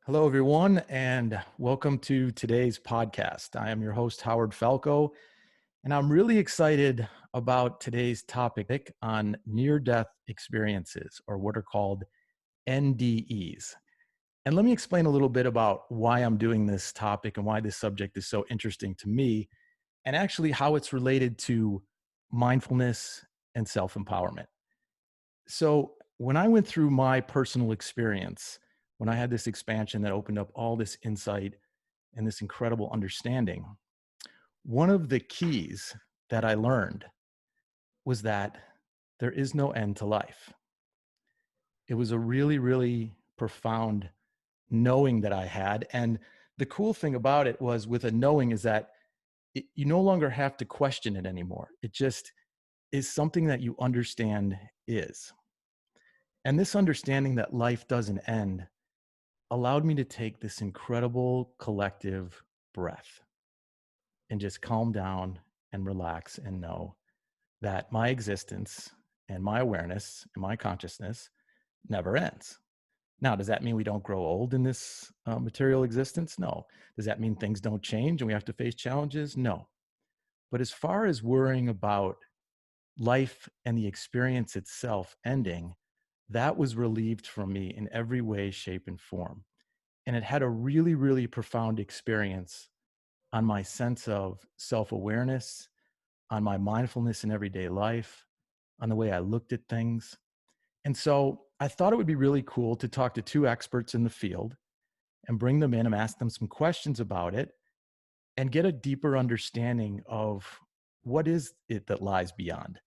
Hello, everyone, and welcome to today's podcast. I am your host, Howard Falco, and I'm really excited about today's topic on near-death experiences, or what are called NDEs. And let me explain a little bit about why I'm doing this topic and why this subject is so interesting to me, and actually how it's related to mindfulness and self-empowerment. So when I went through my personal experience, when I had this expansion that opened up all this insight and this incredible understanding, one of the keys that I learned was that there is no end to life. It was a really, really profound knowing that I had. And the cool thing about it was, with a knowing, is that you no longer have to question it anymore. It just is something that you understand is. And this understanding that life doesn't end allowed me to take this incredible collective breath and just calm down and relax and know that my existence and my awareness and my consciousness never ends. Now, does that mean we don't grow old in this material existence? No. Does that mean things don't change and we have to face challenges? No. But as far as worrying about life and the experience itself ending, that was relieved from me in every way, shape, and form. And it had a really, really profound experience on my sense of self-awareness, on my mindfulness in everyday life, on the way I looked at things. And so I thought it would be really cool to talk to two experts in the field and bring them in and ask them some questions about it and get a deeper understanding of what is it that lies beyond.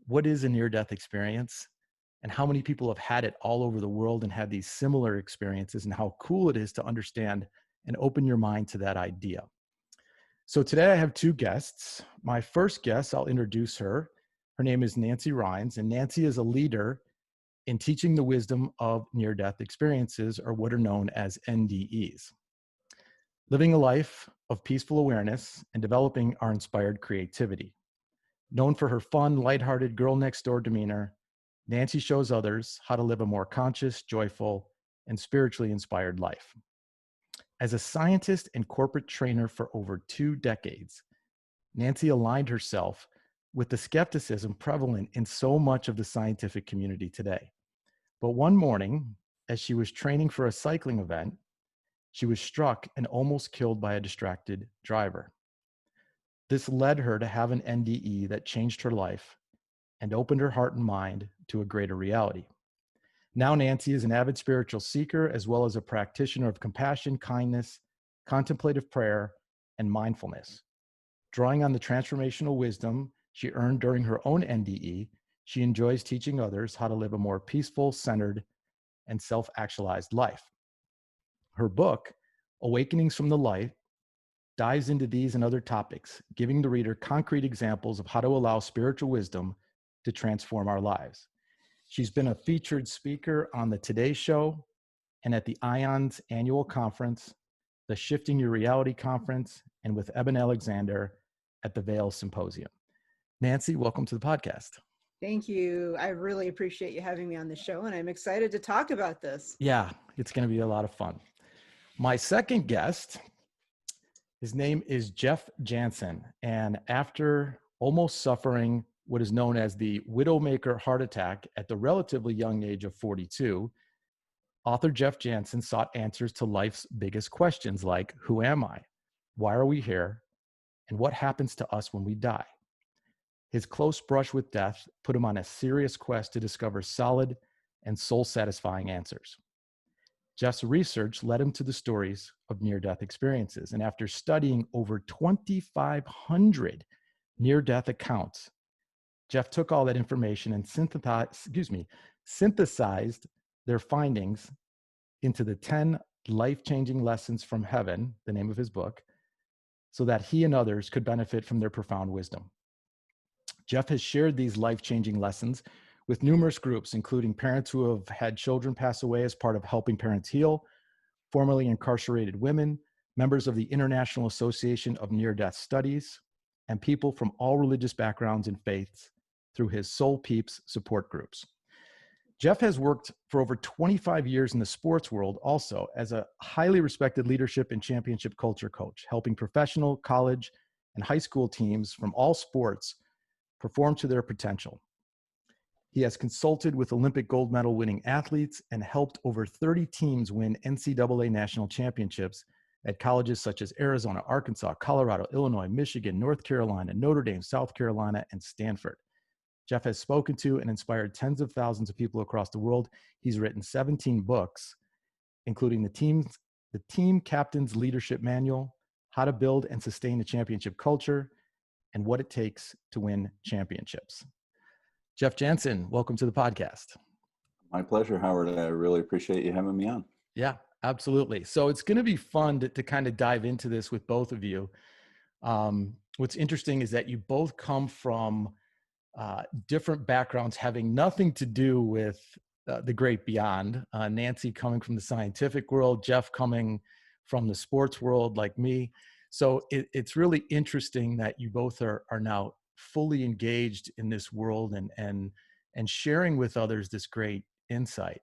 What is a near-death experience? And how many people have had it all over the world and had these similar experiences, and how cool it is to understand and open your mind to that idea. So today I have two guests. My first guest, I'll introduce her. Her name is Nancy Rynes, and Nancy is a leader in teaching the wisdom of near-death experiences, or what are known as NDEs. Living a life of peaceful awareness and developing our inspired creativity. Known for her fun, lighthearted, girl-next-door demeanor, Nancy shows others how to live a more conscious, joyful, and spiritually inspired life. As a scientist and corporate trainer for over 2 decades, Nancy aligned herself with the skepticism prevalent in so much of the scientific community today. But one morning, as she was training for a cycling event, she was struck and almost killed by a distracted driver. This led her to have an NDE that changed her life and opened her heart and mind to a greater reality. Now Nancy is an avid spiritual seeker, as well as a practitioner of compassion, kindness, contemplative prayer, and mindfulness. Drawing on the transformational wisdom she earned during her own NDE, she enjoys teaching others how to live a more peaceful, centered, and self-actualized life. Her book, Awakenings from the Light, dives into these and other topics, giving the reader concrete examples of how to allow spiritual wisdom to transform our lives. She's been a featured speaker on the Today Show and at the IONS annual conference, the Shifting Your Reality conference, and with Eben Alexander at the Vail Symposium. Nancy, welcome to the podcast. Thank you. I really appreciate you having me on the show, and I'm excited to talk about this. Yeah, it's going to be a lot of fun. My second guest, his name is Jeff Janssen, and after almost suffering what is known as the widowmaker heart attack at the relatively young age of 42, author Jeff Janssen sought answers to life's biggest questions, like, who am I? Why are we here? And what happens to us when we die? His close brush with death put him on a serious quest to discover solid and soul-satisfying answers. Jeff's research led him to the stories of near-death experiences, and after studying over 2,500 near-death accounts, Jeff took all that information and synthesized their findings into the 10 life-changing lessons from heaven, the name of his book, so that he and others could benefit from their profound wisdom. Jeff has shared these life-changing lessons with numerous groups, including parents who have had children pass away as part of Helping Parents Heal, formerly incarcerated women, members of the International Association of Near-Death Studies, and people from all religious backgrounds and faiths through his Soul Peeps support groups. Jeff has worked for over 25 years in the sports world also as a highly respected leadership and championship culture coach, helping professional, college, and high school teams from all sports perform to their potential. He has consulted with Olympic gold medal winning athletes and helped over 30 teams win NCAA national championships at colleges such as Arizona, Arkansas, Colorado, Illinois, Michigan, North Carolina, Notre Dame, South Carolina, and Stanford. Jeff has spoken to and inspired tens of thousands of people across the world. He's written 17 books, including the Team Captain's Leadership Manual, How to Build and Sustain a Championship Culture, and What It Takes to Win Championships. Jeff Janssen, welcome to the podcast. My pleasure, Howard. I really appreciate you having me on. Yeah, absolutely. So it's going to be fun to kind of dive into this with both of you. What's interesting is that you both come from different backgrounds having nothing to do with the great beyond. Nancy coming from the scientific world, Jeff coming from the sports world like me. So it's really interesting that you both are now fully engaged in this world and sharing with others this great insight.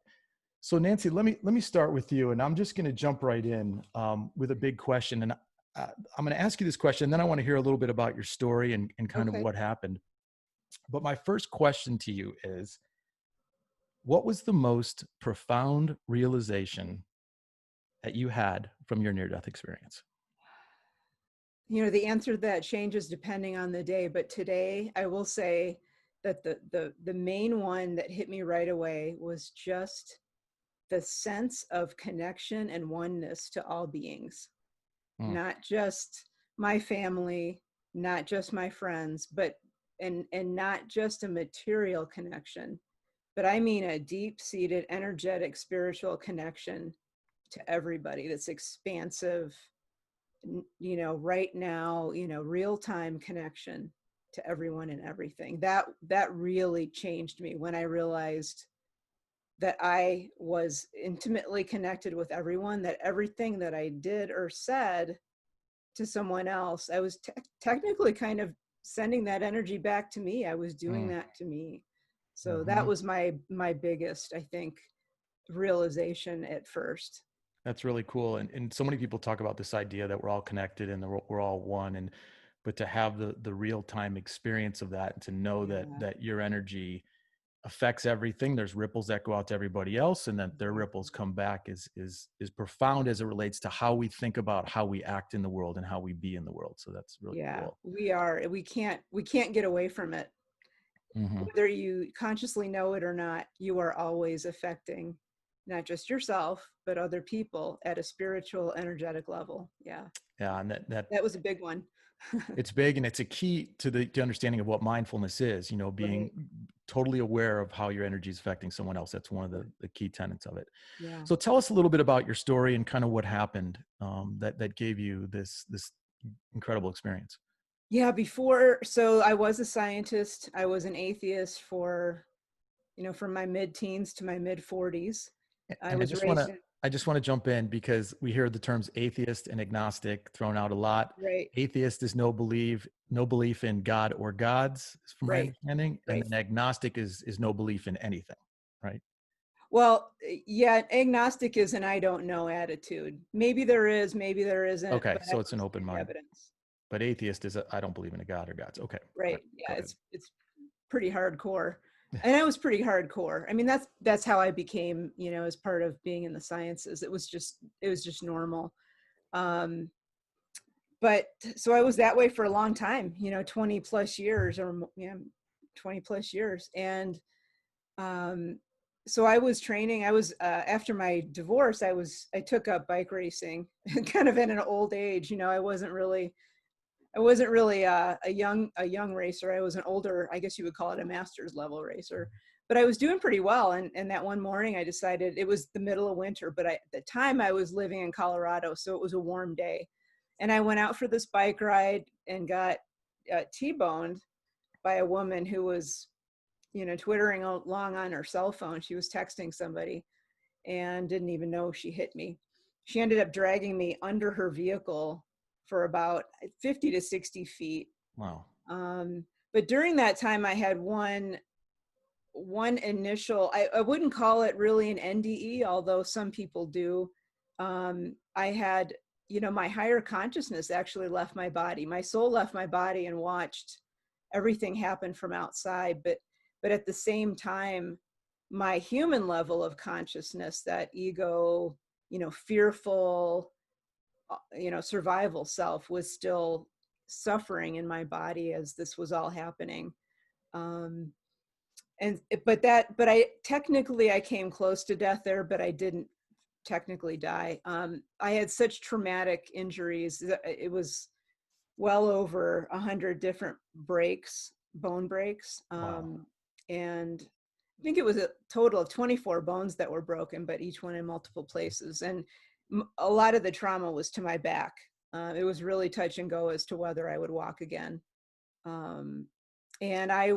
So Nancy, let me start with you, and I'm just going to jump right in with a big question. And I'm going to ask you this question, and then I want to hear a little bit about your story and kind of what happened. But my first question to you is, what was the most profound realization that you had from your near-death experience? You know, the answer to that changes depending on the day, but today I will say that the main one that hit me right away was just the sense of connection and oneness to all beings, not just my family, not just my friends, but and not just a material connection, but I mean a deep-seated, energetic, spiritual connection to everybody that's expansive, you know, right now, you know, real-time connection to everyone and everything. That really changed me when I realized that I was intimately connected with everyone, that everything that I did or said to someone else, I was technically kind of sending that energy back to me. I was doing that to me. So that was my biggest, I think, realization at first. That's really cool. And so many people talk about this idea that we're all connected and we're all one. But to have the real-time experience of that and to know that your energy affects everything, there's ripples that go out to everybody else, and that their ripples come back is profound as it relates to how we think about how we act in the world and how we be in the world. So that's really cool. We can't get away from it. Whether you consciously know it or not, you are always affecting not just yourself, but other people at a spiritual, energetic level. Yeah. And that was a big one. It's big, and it's a key to the understanding of what mindfulness is, you know, being totally aware of how your energy is affecting someone else. That's one of the key tenets of it. Yeah. So tell us a little bit about your story and kind of what happened that gave you this incredible experience. Yeah, so I was a scientist. I was an atheist for, you know, from my mid-teens to my mid-40s. I just want to jump in because we hear the terms atheist and agnostic thrown out a lot. Right. Atheist is no belief in God or gods, from my understanding. And then agnostic is no belief in anything, right? Well, yeah, agnostic is an I don't know attitude. Maybe there is, maybe there isn't. Okay, so it's an open mind. Evidence. But atheist is I don't believe in a God or gods. Okay. Right. Yeah, it's pretty hardcore. And I was pretty hardcore. I mean, that's how I became, you know, as part of being in the sciences. It was just normal. But so I was that way for a long time, you know, 20 plus years. And so I was training. I was after my divorce, I took up bike racing kind of at an old age. You know, I wasn't really a young racer. I was an older, I guess you would call it a master's level racer, but I was doing pretty well. And that one morning I decided, it was the middle of winter, but at the time I was living in Colorado, so it was a warm day. And I went out for this bike ride and got T-boned by a woman who was, you know, twittering along on her cell phone. She was texting somebody and didn't even know she hit me. she ended up dragging me under her vehicle for about 50 to 60 feet. Wow. But during that time, I had one initial, I wouldn't call it really an NDE, although some people do. I had, my higher consciousness actually left my body. My soul left my body and watched everything happen from outside. But at the same time, my human level of consciousness, that ego, fearful, survival self, was still suffering in my body as this was all happening. But I came close to death there, but I didn't technically die. I had such traumatic injuries. It was well over 100 different bone breaks. Wow. And I think it was a total of 24 bones that were broken, but each one in multiple places. And a lot of the trauma was to my back. It was really touch and go as to whether I would walk again. And I,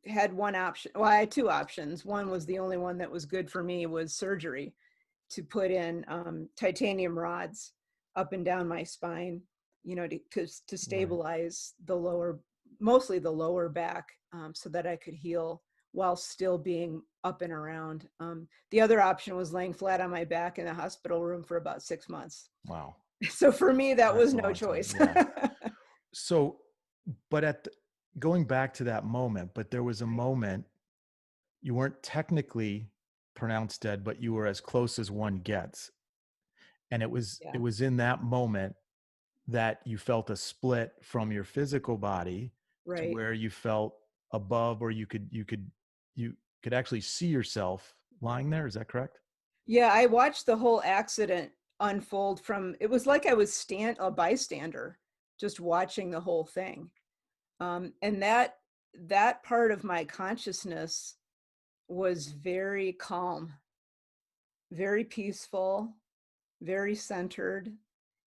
had one option. Well, I had two options. One was the only one that was good for me, was surgery, to put in titanium rods up and down my spine, to stabilize mostly the lower back, so that I could heal while still being up and around. The other option was laying flat on my back in the hospital room for about 6 months. Wow. So for me, that That's was a no long time, choice. yeah. So, but going back to that moment, but there was a moment you weren't technically pronounced dead, but you were as close as one gets. And it was in that moment that you felt a split from your physical body to Right. where you felt above, or you could actually see yourself lying there. Is that correct? Yeah, I watched the whole accident unfold it was like I was a bystander, just watching the whole thing. And that part of my consciousness was very calm, very peaceful, very centered.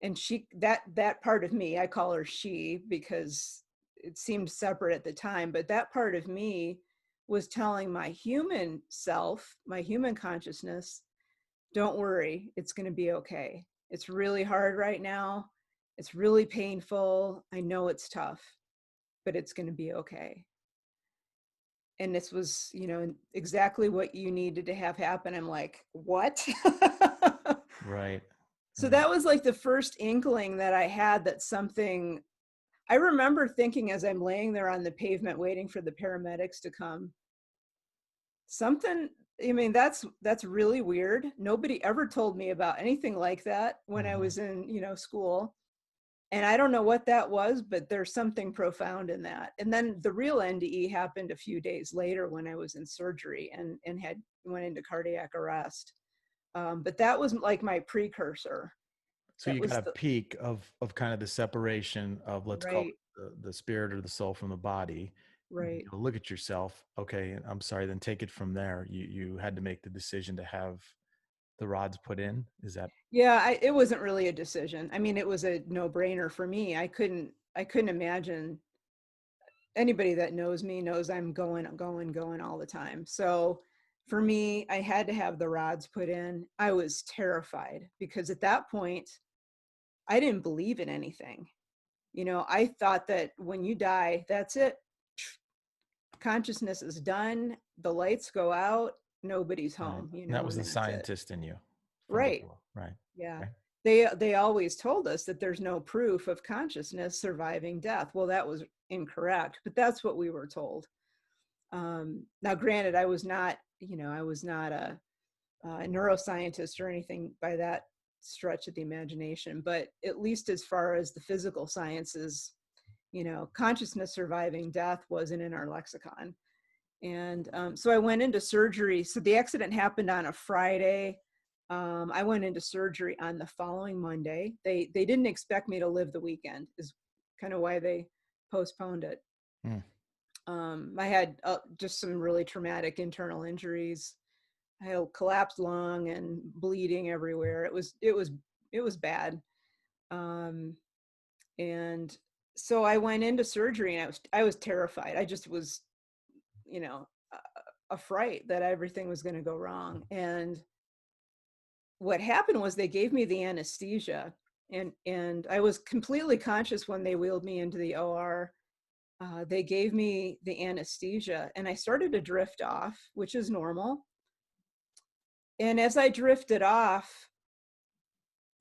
And that part of me, I call her she because it seemed separate at the time, but that part of me was telling my human self, my human consciousness, don't worry, it's going to be okay. It's really hard right now. It's really painful. I know it's tough, but it's going to be okay. And this was, exactly what you needed to have happen. I'm like, what? Right. So that was like the first inkling that I had that something, I remember thinking as I'm laying there on the pavement waiting for the paramedics to come, that's really weird. Nobody ever told me about anything like that when I was in, school. And I don't know what that was, but there's something profound in that. And then the real NDE happened a few days later when I was in surgery and went into cardiac arrest. But that was like my precursor. So That you was got a peak of kind of the separation of, let's call right, it the spirit or the soul from the body. right. Look at yourself. Okay, I'm sorry. Then take it from there. You had to make the decision to have the rods put in. Is that? Yeah, it wasn't really a decision. I mean, it was a no-brainer for me. I couldn't imagine. Anybody that knows me knows I'm going all the time. So for me, I had to have the rods put in. I was terrified because at that point, I didn't believe in anything. I thought that when you die, that's it. Consciousness is done. The lights go out. Nobody's home, Right. And that was and the that's it. scientist in you from Right. before. Right. Yeah. Okay. They always told us that there's no proof of consciousness surviving death. Well, that was incorrect, but that's what we were told. Now, granted, I was not a neuroscientist or anything by that stretch of the imagination, but at least as far as the physical sciences, consciousness surviving death wasn't in our lexicon. And so I went into surgery. So the accident happened on a Friday. I went into surgery on the following Monday. They didn't expect me to live the weekend, is kind of why they postponed it. I had just some really traumatic internal injuries. I had a collapsed lung and bleeding everywhere. It was bad. And so I went into surgery and I was terrified. I just was, a fright that everything was going to go wrong. And what happened was they gave me the anesthesia, and I was completely conscious when they wheeled me into the OR. They gave me the anesthesia and I started to drift off, which is normal. And as I drifted off,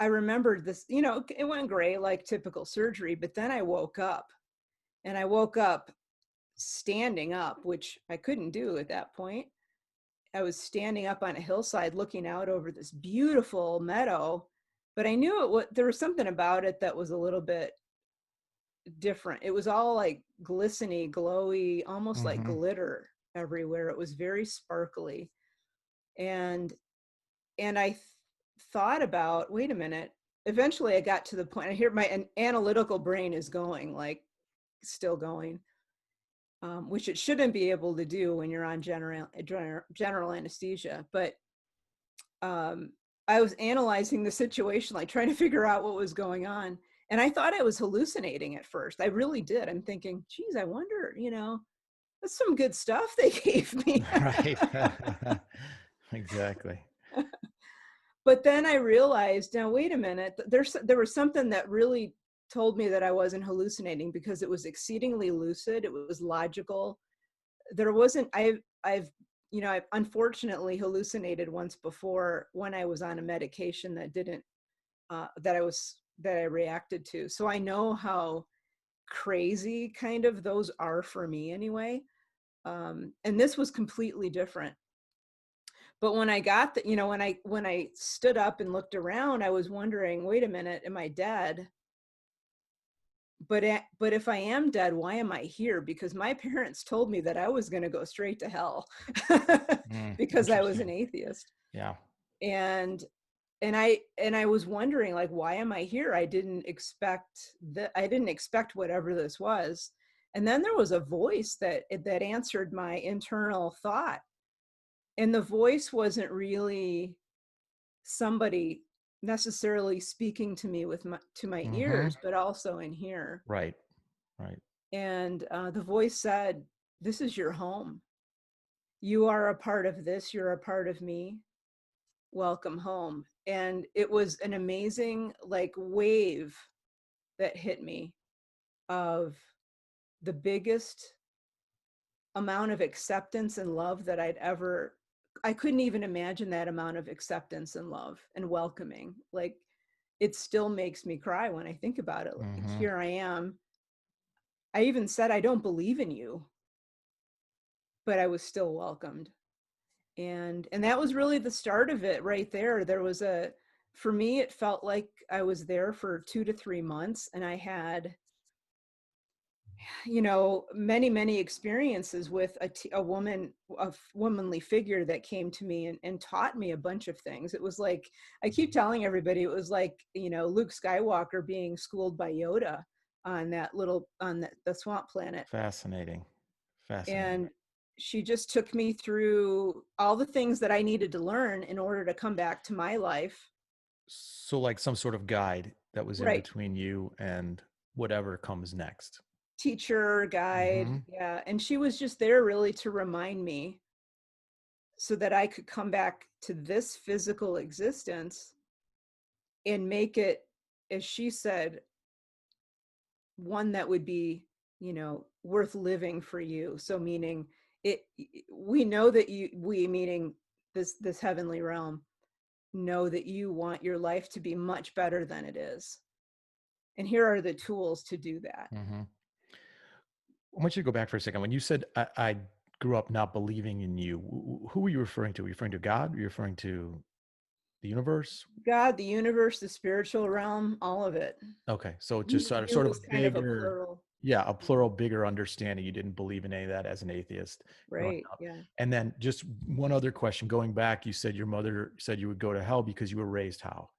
I remembered this, it went gray like typical surgery, but then I woke up, and I woke up standing up, which I couldn't do at that point. I was standing up on a hillside looking out over this beautiful meadow, but I knew there was something about it that was a little bit different. It was all like glistening, glowy, almost like Mm-hmm. glitter everywhere. It was very sparkly. And I thought about, wait a minute. Eventually I got to the point, I hear my analytical brain is going, like still going, which it shouldn't be able to do when you're on general anesthesia. But I was analyzing the situation, like trying to figure out what was going on. And I thought I was hallucinating at first. I really did. I'm thinking, geez, I wonder, that's some good stuff they gave me. Right. Exactly. But then I realized, now, wait a minute, there was something that really told me that I wasn't hallucinating, because it was exceedingly lucid. It was logical. There wasn't, I've unfortunately hallucinated once before when I was on a medication that didn't, that I reacted to. So I know how crazy kind of those are for me anyway. And this was completely different. But when I got when I stood up and looked around, I was wondering, wait a minute, am I dead? But if I am dead, why am I here? Because my parents told me that I was going to go straight to hell because I was an Interesting. atheist. Yeah. And I was wondering, like, why am I here? I didn't expect whatever this was. And then there was a voice that answered my internal thought. And the voice wasn't really somebody necessarily speaking to me to my Mm-hmm. ears, but also in here. Right. Right. And the voice said, "This is your home. You are a part of this. You're a part of me. Welcome home." And it was an amazing, like, wave that hit me of the biggest amount of acceptance and love that I couldn't even imagine that amount of acceptance and love and welcoming. Like, it still makes me cry when I think about it. Like, Mm-hmm. here I am. I even said, I don't believe in you, but I was still welcomed. And that was really the start of it right there. For me, it felt like I was there for 2 to 3 months, and I had, many experiences with a womanly figure that came to me and taught me a bunch of things. It was like, I keep telling everybody, it was like, Luke Skywalker being schooled by Yoda on the swamp planet. Fascinating. Fascinating. And she just took me through all the things that I needed to learn in order to come back to my life. So, like some sort of guide that was in Right. between you and whatever comes next. Teacher, Mm-hmm. guide. Yeah. And she was just there really to remind me, so that I could come back to this physical existence and make it, as she said, one that would be, worth living for you. So meaning we know that meaning this heavenly realm, know that you want your life to be much better than it is. And here are the tools to do that. Mm-hmm. I want you to go back for a second. When you said, I grew up not believing in you, who were you referring to? Were you referring to God? Were you referring to the universe? God, the universe, the spiritual realm, all of it. Okay. So just You sort of was a kind of a bigger, plural. yeah, a plural, bigger understanding. You didn't believe in any of that as an atheist growing Right. up. Yeah. And then just one other question, going back, you said your mother said you would go to hell because you were raised how?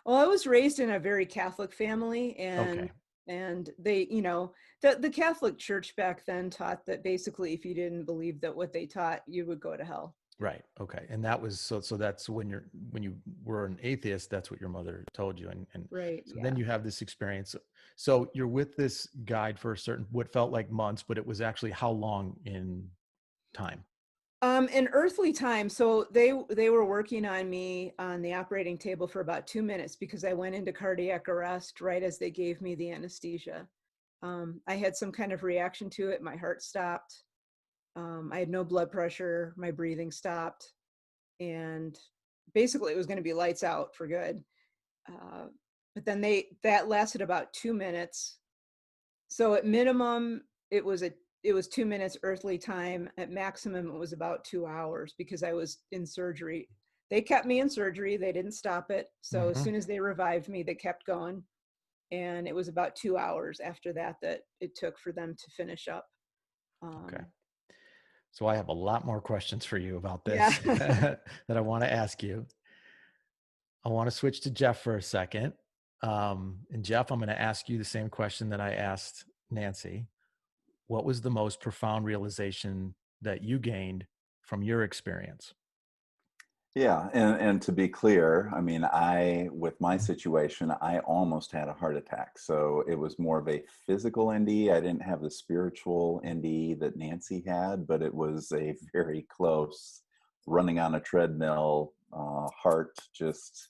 Well, I was raised in a very Catholic family, Okay. and they, the Catholic Church back then taught that basically if you didn't believe that what they taught, you would go to hell. Right. Okay. And that was so that's when you were an atheist, that's what your mother told you. And Right. so then Yeah. you have this experience. So you're with this guide for what felt like months, but it was actually how long in time? In earthly time, so they were working on me on the operating table for about 2 minutes because I went into cardiac arrest right as they gave me the anesthesia. I had some kind of reaction to it. My heart stopped. I had no blood pressure. My breathing stopped, and basically it was going to be lights out for good. But then that lasted about 2 minutes. So at minimum, it was 2 minutes earthly time. At maximum, it was about 2 hours because I was in surgery. They kept me in surgery. They didn't stop it. So as soon as they revived me, they kept going. And it was about 2 hours after that it took for them to finish up. Okay. So I have a lot more questions for you about Yeah. this that I want to ask you. I want to switch to Jeff for a second. And Jeff, I'm going to ask you the same question that I asked Nancy. What was the most profound realization that you gained from your experience? Yeah, and to be clear, I mean, with my situation, I almost had a heart attack. So it was more of a physical NDE. I didn't have the spiritual NDE that Nancy had, but it was a very close running on a treadmill, heart just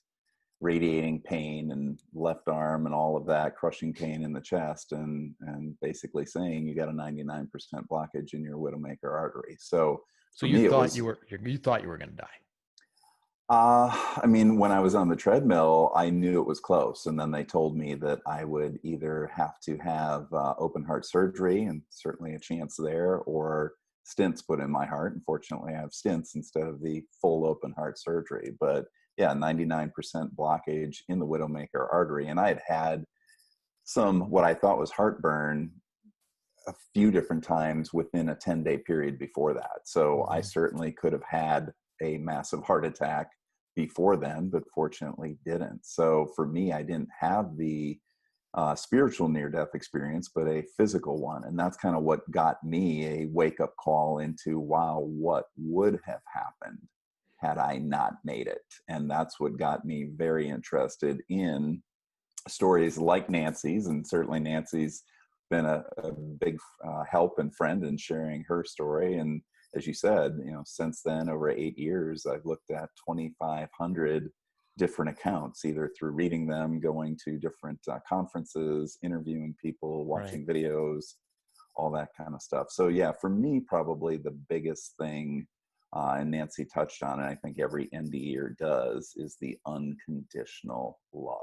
radiating pain and left arm and all of that, crushing pain in the chest, and basically saying you got a 99% blockage in your widowmaker artery. So for you me, it thought was. you thought you were going to die. I mean, when I was on the treadmill, I knew it was close. And then they told me that I would either have to have open heart surgery, and certainly a chance there, or stents put in my heart. Unfortunately, I have stents instead of the full open heart surgery. But yeah, 99% blockage in the widowmaker artery. And I had some, what I thought was heartburn a few different times within a 10-day period before that. So I certainly could have had a massive heart attack before then, but fortunately didn't. So for me, I didn't have the spiritual near-death experience, but a physical one. And that's kind of what got me a wake-up call into, wow, what would have happened had I not made it? And that's what got me very interested in stories like Nancy's. And certainly Nancy's been a big help and friend in sharing her story. And as you said, since then, over 8 years, I've looked at 2,500 different accounts, either through reading them, going to different conferences, interviewing people, watching videos, all that kind of stuff. So yeah, for me, probably the biggest thing, and Nancy touched on it, I think every NDEer does, is the unconditional love.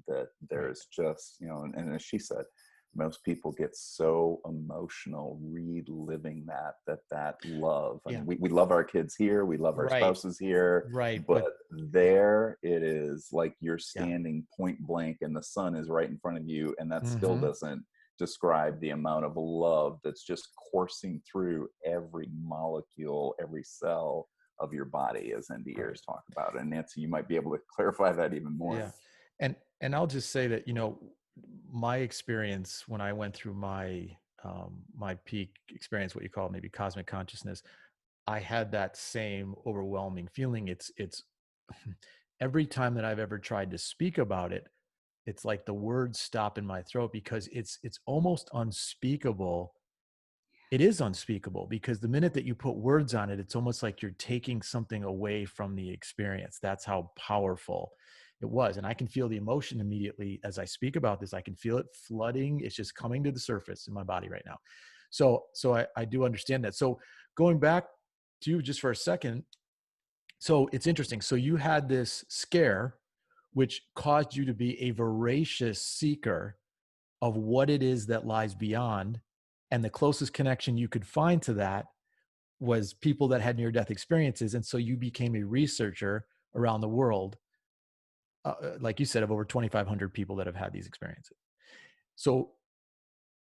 That there's just, and as she said, most people get so emotional reliving that love. I mean, we love our kids here, we love our spouses here, but there it is, like you're standing point blank and the sun is right in front of you, and that still doesn't describe the amount of love that's just coursing through every molecule, every cell of your body, as NDErs talk about. And Nancy, you might be able to clarify that even more. Yeah. And I'll just say that, my experience when I went through my my peak experience, what you call maybe cosmic consciousness, I had that same overwhelming feeling. It's every time that I've ever tried to speak about it, it's like the words stop in my throat because it's almost unspeakable. It is unspeakable because the minute that you put words on it, it's almost like you're taking something away from the experience. That's how powerful it was. And I can feel the emotion immediately as I speak about this. I can feel it flooding. It's just coming to the surface in my body right now. So I do understand that. So going back to you just for a second. So it's interesting. So you had this scare, which caused you to be a voracious seeker of what it is that lies beyond. And the closest connection you could find to that was people that had near-death experiences. And so you became a researcher around the world, like you said, of over 2,500 people that have had these experiences. So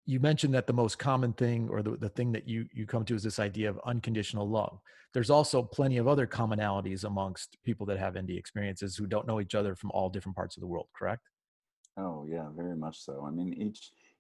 you mentioned that the most common thing, or the thing that you come to, is this idea of unconditional love. There's also plenty of other commonalities amongst people that have NDE experiences who don't know each other from all different parts of the world, correct? Oh yeah, very much so. I mean,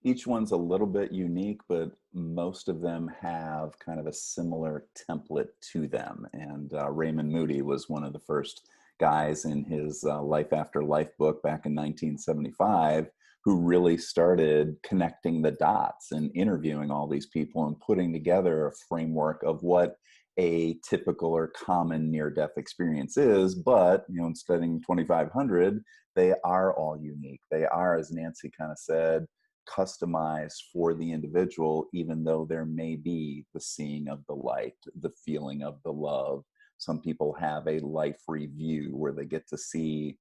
each one's a little bit unique, but most of them have kind of a similar template to them. And Raymond Moody was one of the first guys in his Life After Life book back in 1975 who really started connecting the dots and interviewing all these people and putting together a framework of what a typical or common near-death experience is, but in studying 2,500, they are all unique. They are, as Nancy kind of said, customized for the individual, even though there may be the seeing of the light, the feeling of the love. Some people have a life review where they get to see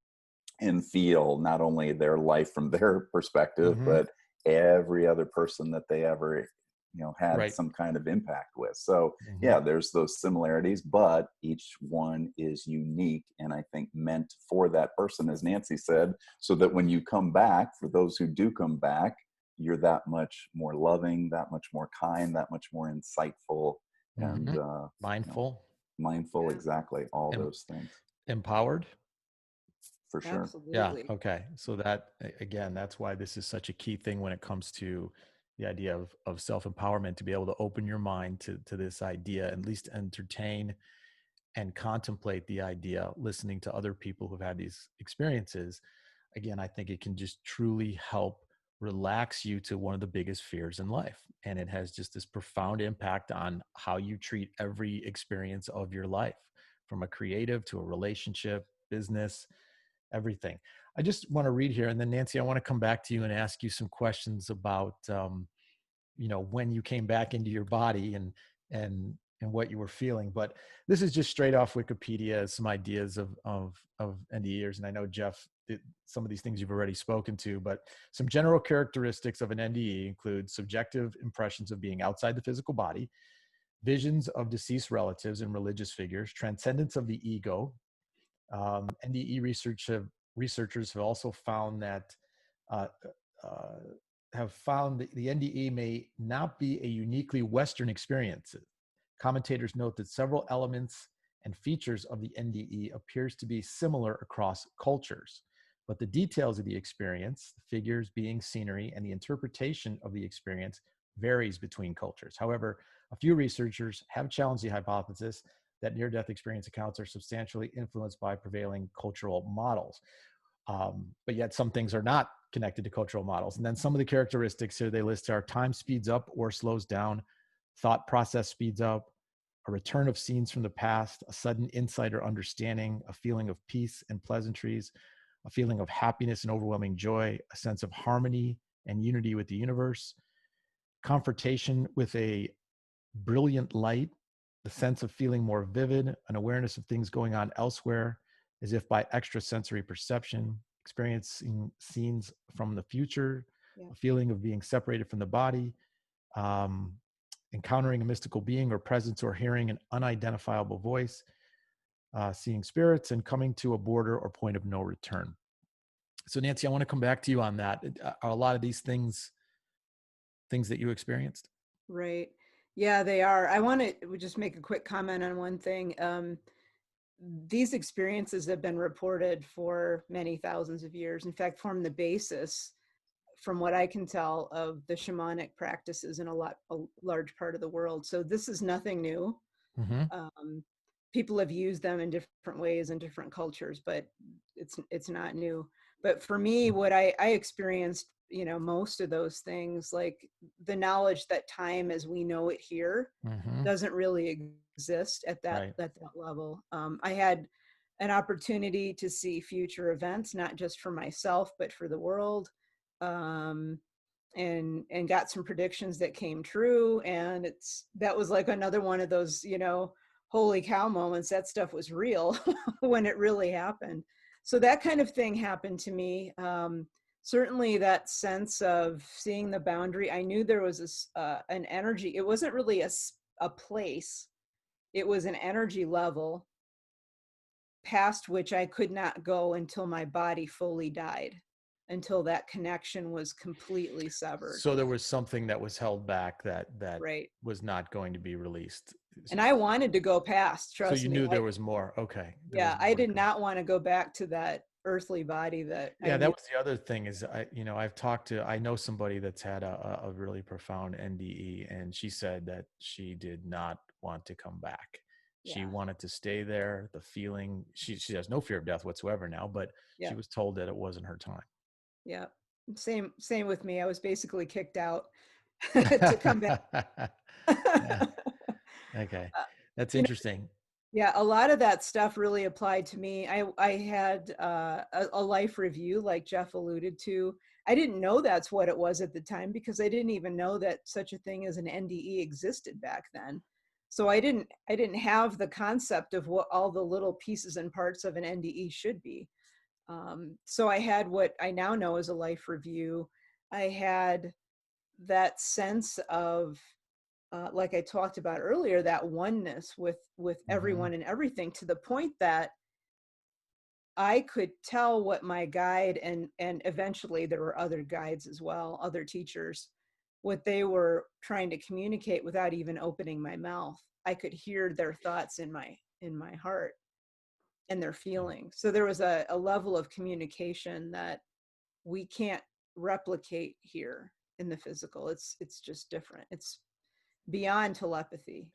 and feel not only their life from their perspective, Mm-hmm. but every other person that they ever had Right. some kind of impact with. So Mm-hmm. yeah, there's those similarities, but each one is unique, and I think meant for that person, as Nancy said, so that when you come back, for those who do come back, you're that much more loving, that much more kind, that much more insightful, and Mm-hmm. Mindful. mindful. Yeah. Exactly, all Em- those things, Empowered. for sure. Yeah. Absolutely. Okay. So again, that's why this is such a key thing when it comes to the idea of self-empowerment, to be able to open your mind to this idea, at least entertain and contemplate the idea, listening to other people who've had these experiences. Again, I think it can just truly help relax you to one of the biggest fears in life. And it has just this profound impact on how you treat every experience of your life, from a creative to a relationship, business, everything. I just want to read here, and then Nancy, I want to come back to you and ask you some questions about, when you came back into your body and what you were feeling. But this is just straight off Wikipedia, some ideas of NDEs. And I know Jeff, some of these things you've already spoken to, but some general characteristics of an NDE include subjective impressions of being outside the physical body, visions of deceased relatives and religious figures, transcendence of the ego. NDE researchers have also found that uh, uh, the NDE may not be a uniquely Western experience. Commentators note that several elements and features of the NDE appears to be similar across cultures, but the details of the experience, the figures, being, scenery, and the interpretation of the experience varies between cultures. However, a few researchers have challenged the hypothesis that near-death experience accounts are substantially influenced by prevailing cultural models. But yet some things are not connected to cultural models. And then some of the characteristics here they list are: time speeds up or slows down, thought process speeds up, a return of scenes from the past, a sudden insight or understanding, a feeling of peace and pleasantries, a feeling of happiness and overwhelming joy, a sense of harmony and unity with the universe, confrontation with a brilliant light, the sense of feeling more vivid, an awareness of things going on elsewhere, as if by extrasensory perception, experiencing scenes from the future, Yeah. a feeling of being separated from the body, um, encountering a mystical being or presence, or hearing an unidentifiable voice, seeing spirits, and coming to a border or point of no return. So Nancy, I want to come back to you on that. Are a lot of these things that you experienced? Right. Yeah, they are. I want to just make a quick comment on one thing. These experiences have been reported for many thousands of years. In fact, form the basis, from what I can tell, of the shamanic practices in a large part of the world. So this is nothing new. Mm-hmm. People have used them in different ways in different cultures, but it's not new. But for me, what I experienced, most of those things, like the knowledge that time as we know it here Mm-hmm. doesn't really exist at that Right. level. I had an opportunity to see future events, not just for myself, but for the world. And got some predictions that came true. And that was like another one of those, holy cow moments. That stuff was real when it really happened. So that kind of thing happened to me. Certainly that sense of seeing the boundary. I knew there was an energy. It wasn't really a place. It was an energy level past which I could not go until my body fully died, until that connection was completely severed. So there was something that was held back that Right. was not going to be released. And I wanted to go past, So trust you me. knew there was more. Okay. There was Yeah, I more to did go. not want to go back to that earthly body that I Yeah, that knew. was the other thing is I know somebody that's had a really profound NDE, and she said that she did not want to come back. She Yeah, wanted to stay there. The feeling, she has no fear of death whatsoever now, but she yeah, was told that it wasn't her time. yeah. Same with me. I was basically kicked out to come back. Yeah. Okay. That's You know, interesting. yeah, a lot of that stuff really applied to me. I had a life review, like Jeff alluded to. I didn't know that's what it was at the time because I didn't even know that such a thing as an NDE existed back then. So I didn't have the concept of what all the little pieces and parts of an NDE should be. So I had what I now know as a life review. I had that sense of, like I talked about earlier, that oneness with Mm-hmm. everyone and everything, to the point that I could tell what my guide, and eventually there were other guides as well, other teachers, what they were trying to communicate without even opening my mouth. I could hear their thoughts in my heart and their feelings. So there was a level of communication that we can't replicate here in the physical. It's just different. It's beyond telepathy.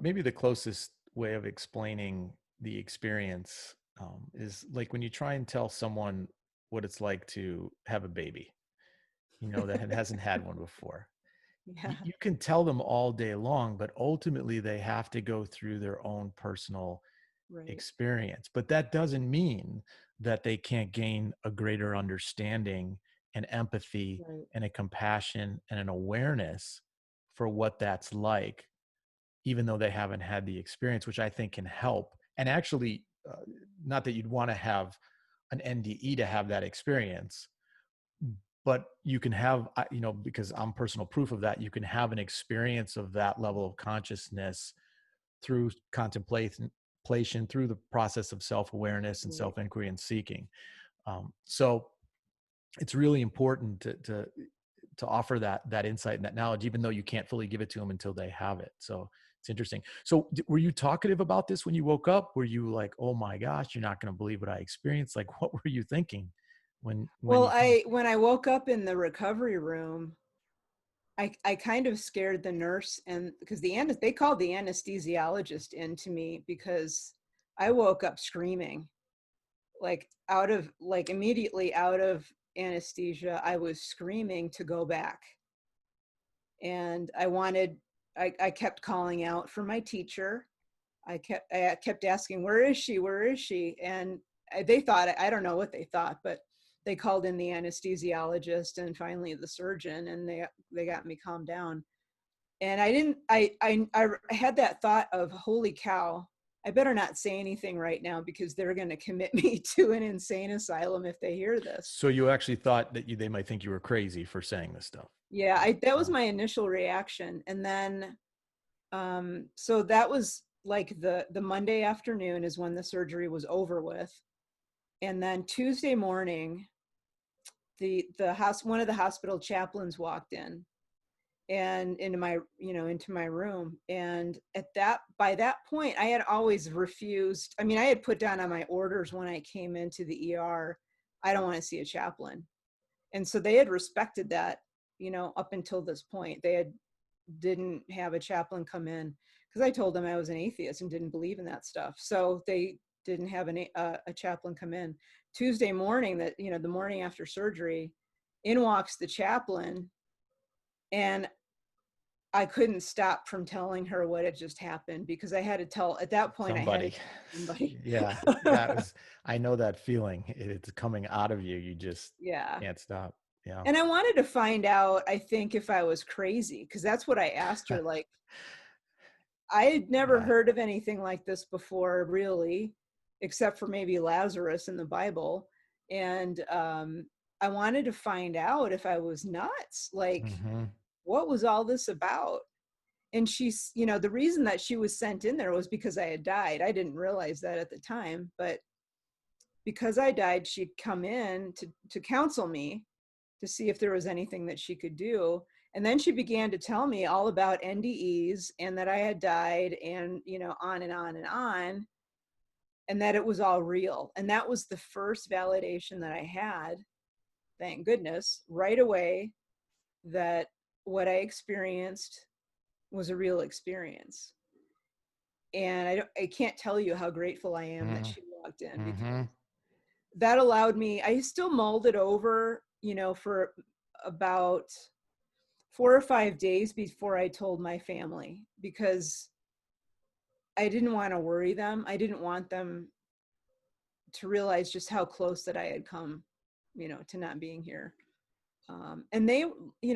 Maybe the closest way of explaining the experience is like when you try and tell someone what it's like to have a baby, that hasn't had one before. Yeah, You can tell them all day long, but ultimately they have to go through their own personal right, experience. But that doesn't mean that they can't gain a greater understanding and empathy right. and a compassion and an awareness for what that's like, even though they haven't had the experience, which I think can help. And actually, not that you'd want to have an NDE to have that experience, but you can have, because I'm personal proof of that, you can have an experience of that level of consciousness through contemplation, through the process of self-awareness and Right. self-inquiry and seeking. So it's really important to offer that insight and that knowledge, even though you can't fully give it to them until they have it. So it's interesting. So were you talkative about this when you woke up? Were you like, oh my gosh, you're not going to believe what I experienced? Like, what were you thinking when Well, you? when I woke up in the recovery room, I kind of scared the nurse, and because they called the anesthesiologist in to me because I woke up screaming, like immediately out of anesthesia. I was screaming to go back, and I kept calling out for my teacher. I kept asking, where is she? Where is she? And they thought, I don't know what they thought, but they called in the anesthesiologist and finally the surgeon, and they got me calmed down. And I had that thought of, holy cow, I better not say anything right now because they're going to commit me to an insane asylum if they hear this. So you actually thought that they might think you were crazy for saying this stuff. Yeah, that was Wow. my initial reaction. And then so that was like the Monday afternoon is when the surgery was over with. And then Tuesday morning, one of the hospital chaplains walked in and into my room. And by that point, I had always refused. I mean, I had put down on my orders when I came into the ER, I don't want to see a chaplain. And so they had respected that, up until this point. Didn't have a chaplain come in because I told them I was an atheist and didn't believe in that stuff. So they didn't have a chaplain come in. Tuesday morning, the morning after surgery, in walks the chaplain, and I couldn't stop from telling her what had just happened because I had to tell, at that point, I had to Somebody. tell somebody. Yeah, I know that feeling. It's coming out of you. You just Yeah. can't stop. Yeah. And I wanted to find out, I think, if I was crazy, because that's what I asked her. Like, I had never Yeah. heard of anything like this before, really, except for maybe Lazarus in the Bible. And I wanted to find out if I was nuts. Like, Mm-hmm. what was all this about? And she's, the reason that she was sent in there was because I had died. I didn't realize that at the time, but because I died, she'd come in to counsel me to see if there was anything that she could do. And then she began to tell me all about NDEs and that I had died, and, on and on and on, and that it was all real. And that was the first validation that I had, thank goodness, right away, that what I experienced was a real experience. And I can't tell you how grateful I am that she walked in, because Mm-hmm. that allowed me, I still mulled it over, for about 4 or 5 days before I told my family, because I didn't want to worry them. I didn't want them to realize just how close that I had come, to not being here. And they,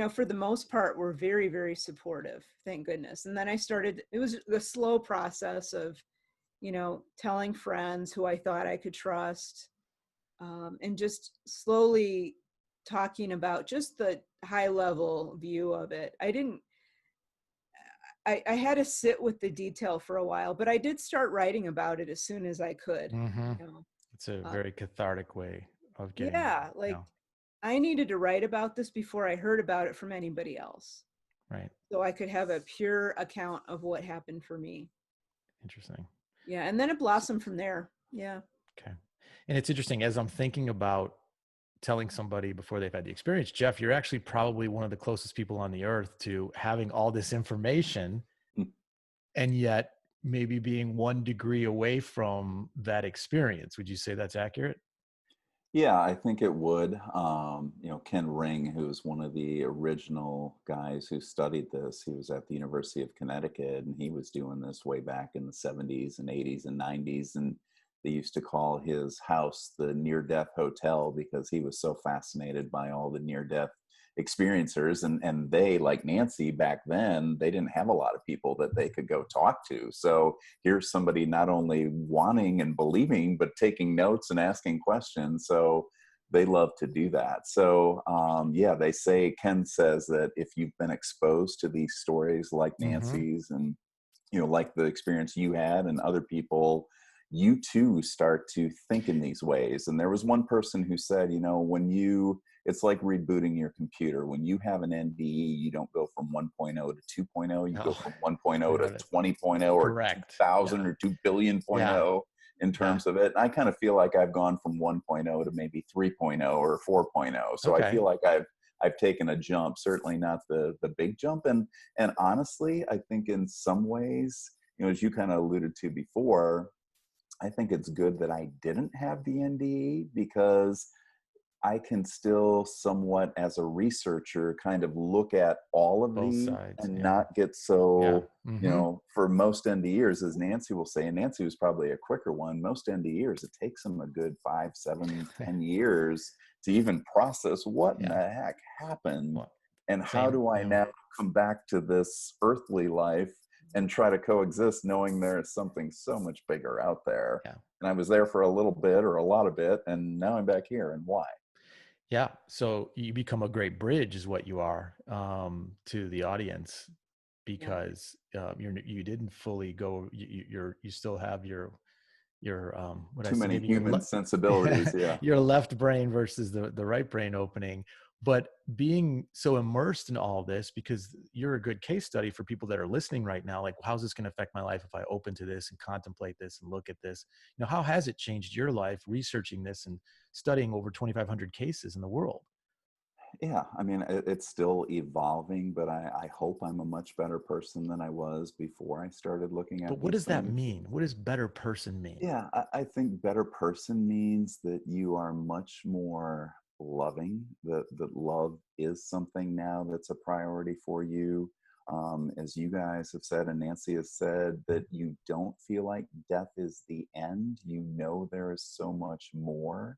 for the most part, were very, very supportive, thank goodness. And then it was a slow process of, telling friends who I thought I could trust, and just slowly talking about just the high level view of it. I had to sit with the detail for a while, but I did start writing about it as soon as I could. Mm-hmm. You know? It's a very cathartic way of getting, Yeah, like I needed to write about this before I heard about it from anybody else. right. So I could have a pure account of what happened for me. Interesting. Yeah, and then it blossomed from there. Yeah. Okay. And it's interesting as I'm thinking about telling somebody before they've had the experience, Jeff, you're actually probably one of the closest people on the earth to having all this information and yet maybe being 1 degree away from that experience. Would you say that's accurate? Yeah, I think it would. Ken Ring, who's one of the original guys who studied this, he was at the University of Connecticut, and he was doing this way back in the 70s and 80s and 90s. And they used to call his house the near-death hotel because he was so fascinated by all the near-death experiencers. And they, like Nancy back then, they didn't have a lot of people that they could go talk to. So here's somebody not only wanting and believing, but taking notes and asking questions. So they love to do that. So they say, Ken says that if you've been exposed to these stories like Nancy's and, like the experience you had and other people, you too start to think in these ways. And there was one person who said, it's like rebooting your computer. When you have an NDE, you don't go from 1.0 to 2.0. You go from 1.0 to 20.0 or Correct. 2000 or 2 billion in terms of it. And I kind of feel like I've gone from 1.0 to maybe 3.0 or 4.0. So I feel like I've taken a jump, certainly not the big jump. And honestly, I think in some ways, as you kind of alluded to before, I think it's good that I didn't have the NDE because I can still somewhat as a researcher kind of look at all of Both these sides, and not get so, Yeah. for most NDEs, as Nancy will say, and Nancy was probably a quicker one, most NDEs, it takes them a good 5, 7, 10 years to even process what in the heck happened and how do I now come back to this earthly life and try to coexist knowing there's something so much bigger out there. Yeah. And I was there for a little bit or a lot of it, and now I'm back here. And why? Yeah. So you become a great bridge is what you are, to the audience because you didn't fully go, you still have your what I Too say, many maybe human sensibilities. Yeah. your left brain versus the right brain opening. But being so immersed in all this, because you're a good case study for people that are listening right now, like, how's this going to affect my life if I open to this and contemplate this and look at this? How has it changed your life researching this and studying over 2,500 cases in the world? Yeah, I mean, it's still evolving, but I hope I'm a much better person than I was before I started looking But at what these does that things. mean? What does better person mean? Yeah, I think better person means that you are much more loving, that love is something now that's a priority for you. As you guys have said, and Nancy has said, that you don't feel like death is the end. You know there is so much more.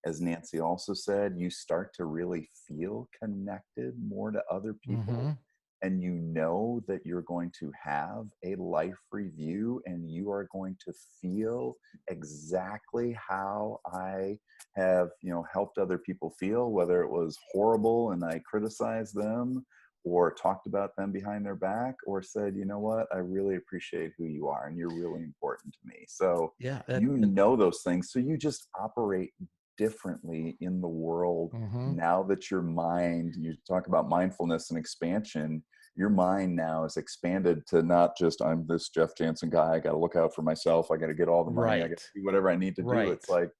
As Nancy also said, you start to really feel connected more to other people. And you know that you're going to have a life review and you are going to feel exactly how I have, helped other people feel, whether it was horrible and I criticized them or talked about them behind their back or said, you know what, I really appreciate who you are and you're really important to me. So Yeah. you know those things. So you just operate differently in the world now that your mind, you talk about mindfulness and expansion, your mind now is expanded to not just I'm this Jeff Janssen guy, I got to look out for myself, I got to get all the money, I got to do whatever I need to do. It's like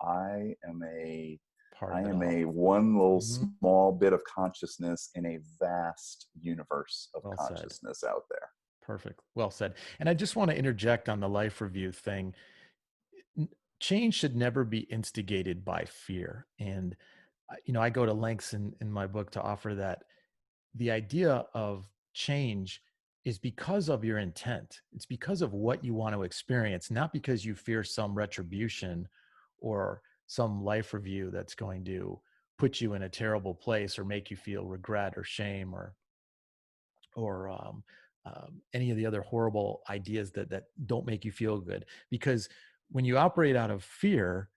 I am a one little small bit of consciousness in a vast universe of consciousness out there. Perfect. Well said. And I just want to interject on the life review thing. Change should never be instigated by fear. And, I go to lengths in my book to offer that the idea of change is because of your intent. It's because of what you want to experience, not because you fear some retribution or some life review that's going to put you in a terrible place or make you feel regret or shame or any of the other horrible ideas that don't make you feel good. Because when you operate out of fear,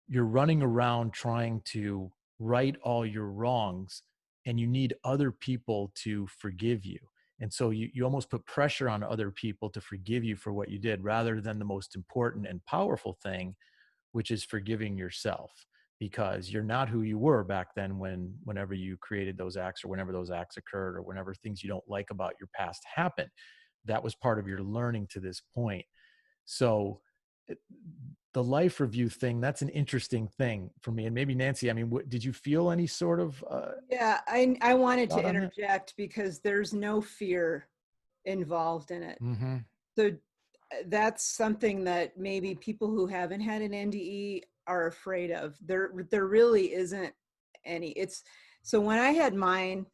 you're running around trying to right all your wrongs, and you need other people to forgive you. And so you almost put pressure on other people to forgive you for what you did, rather than the most important and powerful thing, which is forgiving yourself, because you're not who you were back then whenever you created those acts, or whenever those acts occurred, or whenever things you don't like about your past happened. That was part of your learning to this point. So the life review thing, that's an interesting thing for me. And maybe Nancy, I mean, did you feel any sort of Yeah, I wanted to thought on that? interject because there's no fear involved in it. Mm-hmm. So that's something that maybe people who haven't had an NDE are afraid of. There really isn't any. It's so when I had my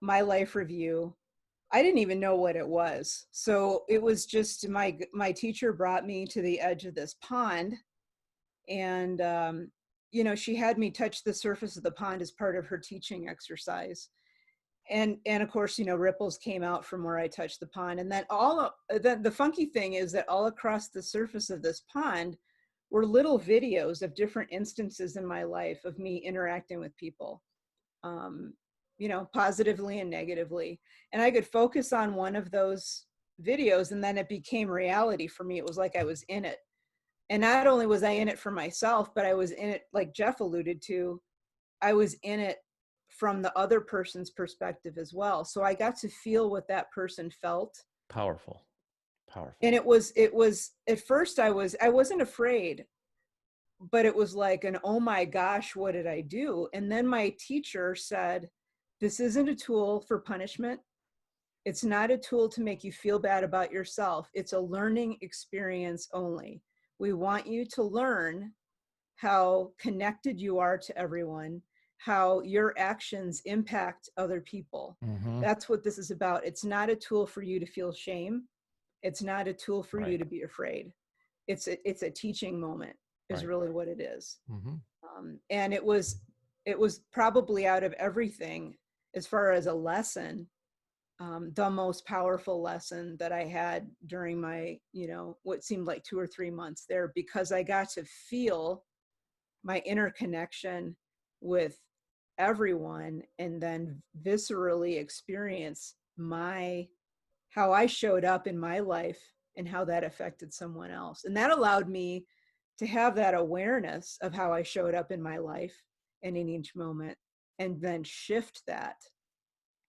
life review, I didn't even know what it was. So it was just my teacher brought me to the edge of this pond, and she had me touch the surface of the pond as part of her teaching exercise. And of course, ripples came out from where I touched the pond. And then the funky thing is that all across the surface of this pond were little videos of different instances in my life of me interacting with people, positively and negatively. And I could focus on one of those videos, and then it became reality for me. It was like I was in it. And not only was I in it for myself, but I was in it, like Jeff alluded to, I was in it from the other person's perspective as well. So I got to feel what that person felt. Powerful. And it was at first I wasn't afraid, but it was like an, oh my gosh, what did I do? And then my teacher said, this isn't a tool for punishment. It's not a tool to make you feel bad about yourself. It's a learning experience only. We want you to learn how connected you are to everyone, how your actions impact other people. Mm-hmm. That's what this is about. It's not a tool for you to feel shame. It's not a tool for you to be afraid. It's a teaching moment is really what it is. Mm-hmm. And it was probably, out of everything, as far as a lesson, the most powerful lesson that I had during my, what seemed like 2 or 3 months there, because I got to feel my interconnection with everyone, and then viscerally experience how I showed up in my life and how that affected someone else. And that allowed me to have that awareness of how I showed up in my life and in each moment, and then shift that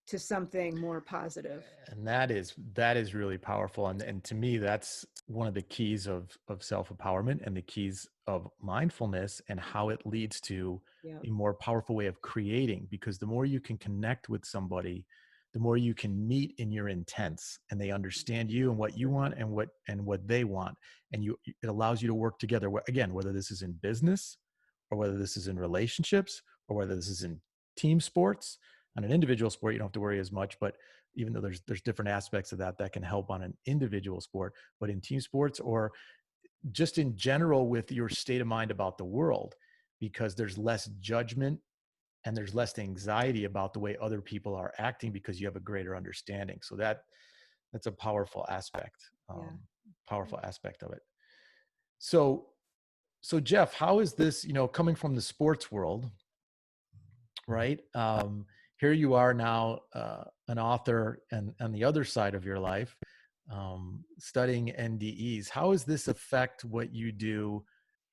to something more positive. And that is really powerful. And to me, that's one of the keys of self-empowerment, and the keys of mindfulness, and how it leads to a more powerful way of creating. Because the more you can connect with somebody, the more you can meet in your intents, and they understand you and what you want and what they want. And it allows you to work together. Again, whether this is in business, or whether this is in relationships, or whether this is in team sports. On an individual sport, you don't have to worry as much, but even though there's different aspects of that can help on an individual sport, but in team sports, or just in general with your state of mind about the world, because there's less judgment and there's less anxiety about the way other people are acting, because you have a greater understanding. So that's a powerful aspect, powerful aspect of it. So Jeff, how is this, coming from the sports world, right? Here you are now, an author, and on the other side of your life, studying NDEs. How does this affect what you do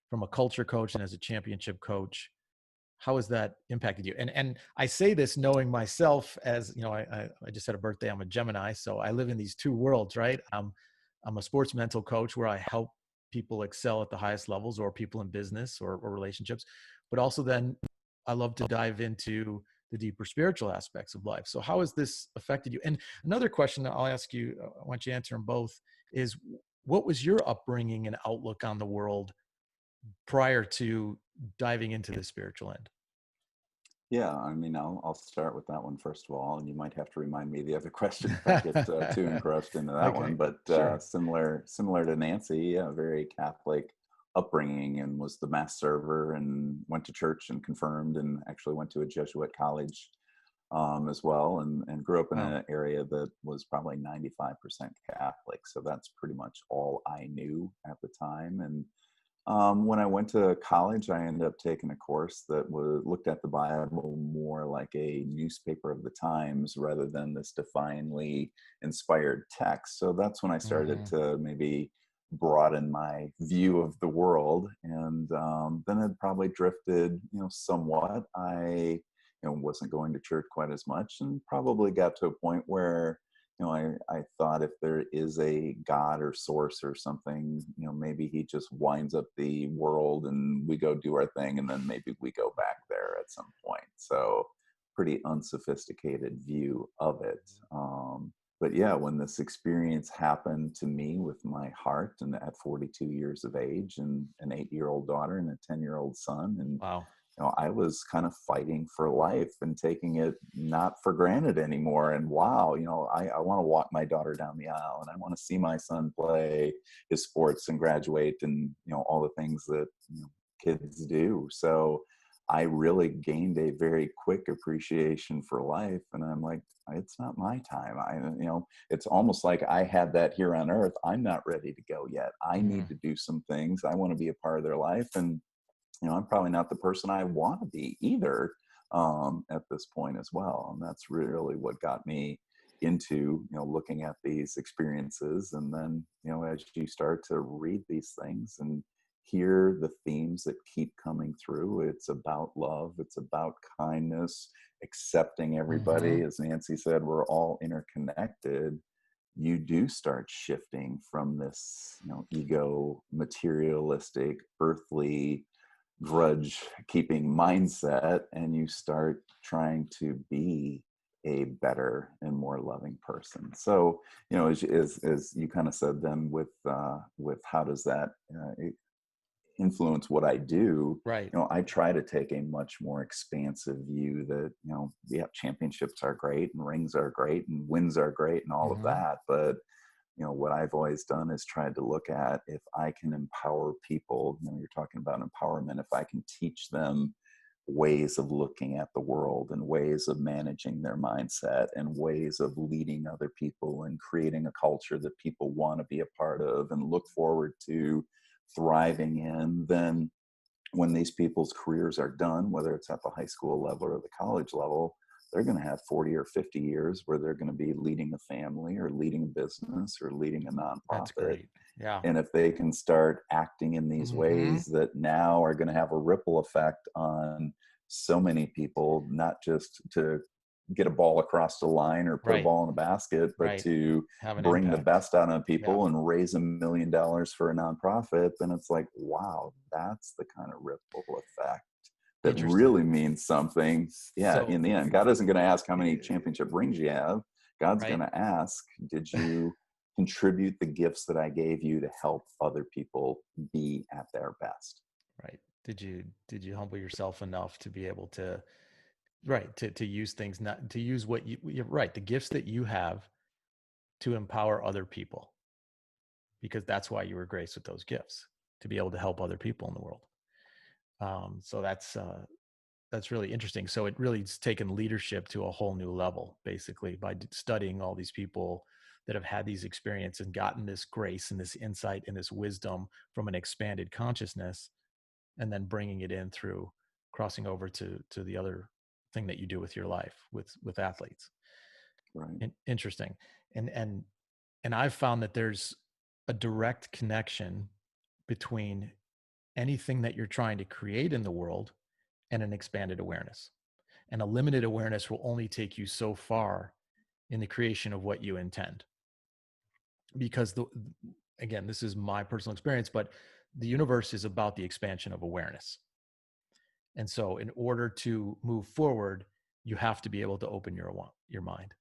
from a culture coach and as a championship coach? How has that impacted you? And I say this knowing myself, as I just had a birthday. I'm a Gemini, so I live in these two worlds, right? I'm a sports mental coach where I help people excel at the highest levels, or people in business or relationships, but also then I love to dive into the deeper spiritual aspects of life. So how has this affected you? And another question that I'll ask you, I want you to answer them both, is what was your upbringing and outlook on the world prior to diving into the spiritual end? Yeah, I mean, I'll start with that one first of all, and you might have to remind me the other question if I get too engrossed into that one. Okay, But sure. similar to Nancy, yeah, very Catholic upbringing, and was the mass server, and went to church and confirmed, and actually went to a Jesuit college as well, and grew up in Wow. an area that was probably 95% Catholic. So that's pretty much all I knew at the time. And when I went to college, I ended up taking a course that looked at the Bible more like a newspaper of the times rather than this divinely inspired text. So that's when I started Hmm. to maybe broaden my view of the world, and then it probably drifted, somewhat. I, wasn't going to church quite as much, and probably got to a point where I thought if there is a God or source or something, maybe he just winds up the world and we go do our thing, and then maybe we go back there at some point. So, pretty unsophisticated view of it. But yeah, when this experience happened to me with my heart, and at 42 years of age, and an 8-year-old daughter and a 10-year-old son, and Wow. I was kind of fighting for life and taking it not for granted anymore. And wow, I want to walk my daughter down the aisle, and I want to see my son play his sports and graduate, and all the things that kids do. So I really gained a very quick appreciation for life, and I'm like, it's not my time. It's almost like I had that here on earth. I'm not ready to go yet. I Hmm. need to do some things. I want to be a part of their life, and I'm probably not the person I want to be either, at this point as well. And that's really what got me into, looking at these experiences. And then, as you start to read these things and hear the themes that keep coming through, it's about love, it's about kindness, accepting Hmm. everybody. As Nancy said, we're all interconnected. You do start shifting from this, ego, materialistic, earthly, grudge keeping mindset, and you start trying to be a better and more loving person. So, as you kind of said, then with how does that influence what I do? Right. I try to take a much more expansive view that, yeah, championships are great and rings are great and wins are great and all of Hmm. that, but what I've always done is tried to look at, if I can empower people, you're talking about empowerment, if I can teach them ways of looking at the world, and ways of managing their mindset, and ways of leading other people and creating a culture that people want to be a part of and look forward to thriving in, then when these people's careers are done, whether it's at the high school level or the college level, they're going to have 40 or 50 years where they're going to be leading a family or leading a business or leading a That's nonprofit. great. Yeah. And if they can start acting in these Hmm. ways that now are going to have a ripple effect on so many people, not just to get a ball across the line or put a Right. ball in a basket, but Right. to Have an bring the impact. best out of Yeah. people and raise $1 million for a nonprofit, then it's like, wow, that's the kind of ripple effect that Interesting. really means something. Yeah, So, in the end, God isn't going to ask how many championship rings you have. God's going right. to ask, did you contribute the gifts that I gave you to help other people be at their best? Right. Did you humble yourself enough to be able to, right, to use things, not to use what you're right, the gifts that you have to empower other people, because that's why you were graced with those gifts, to be able to help other people in the world. So that's really interesting. So it really has taken leadership to a whole new level, basically, by studying all these people that have had these experiences and gotten this grace and this insight and this wisdom from an expanded consciousness, and then bringing it in through crossing over to the other thing that you do with your life with athletes. Right. Interesting. And and and I've found that there's a direct connection between anything that you're trying to create in the world and an expanded awareness. And a limited awareness will only take you so far in the creation of what you intend. Because again, this is my personal experience, but the universe is about the expansion of awareness. And so in order to move forward, you have to be able to open your mind.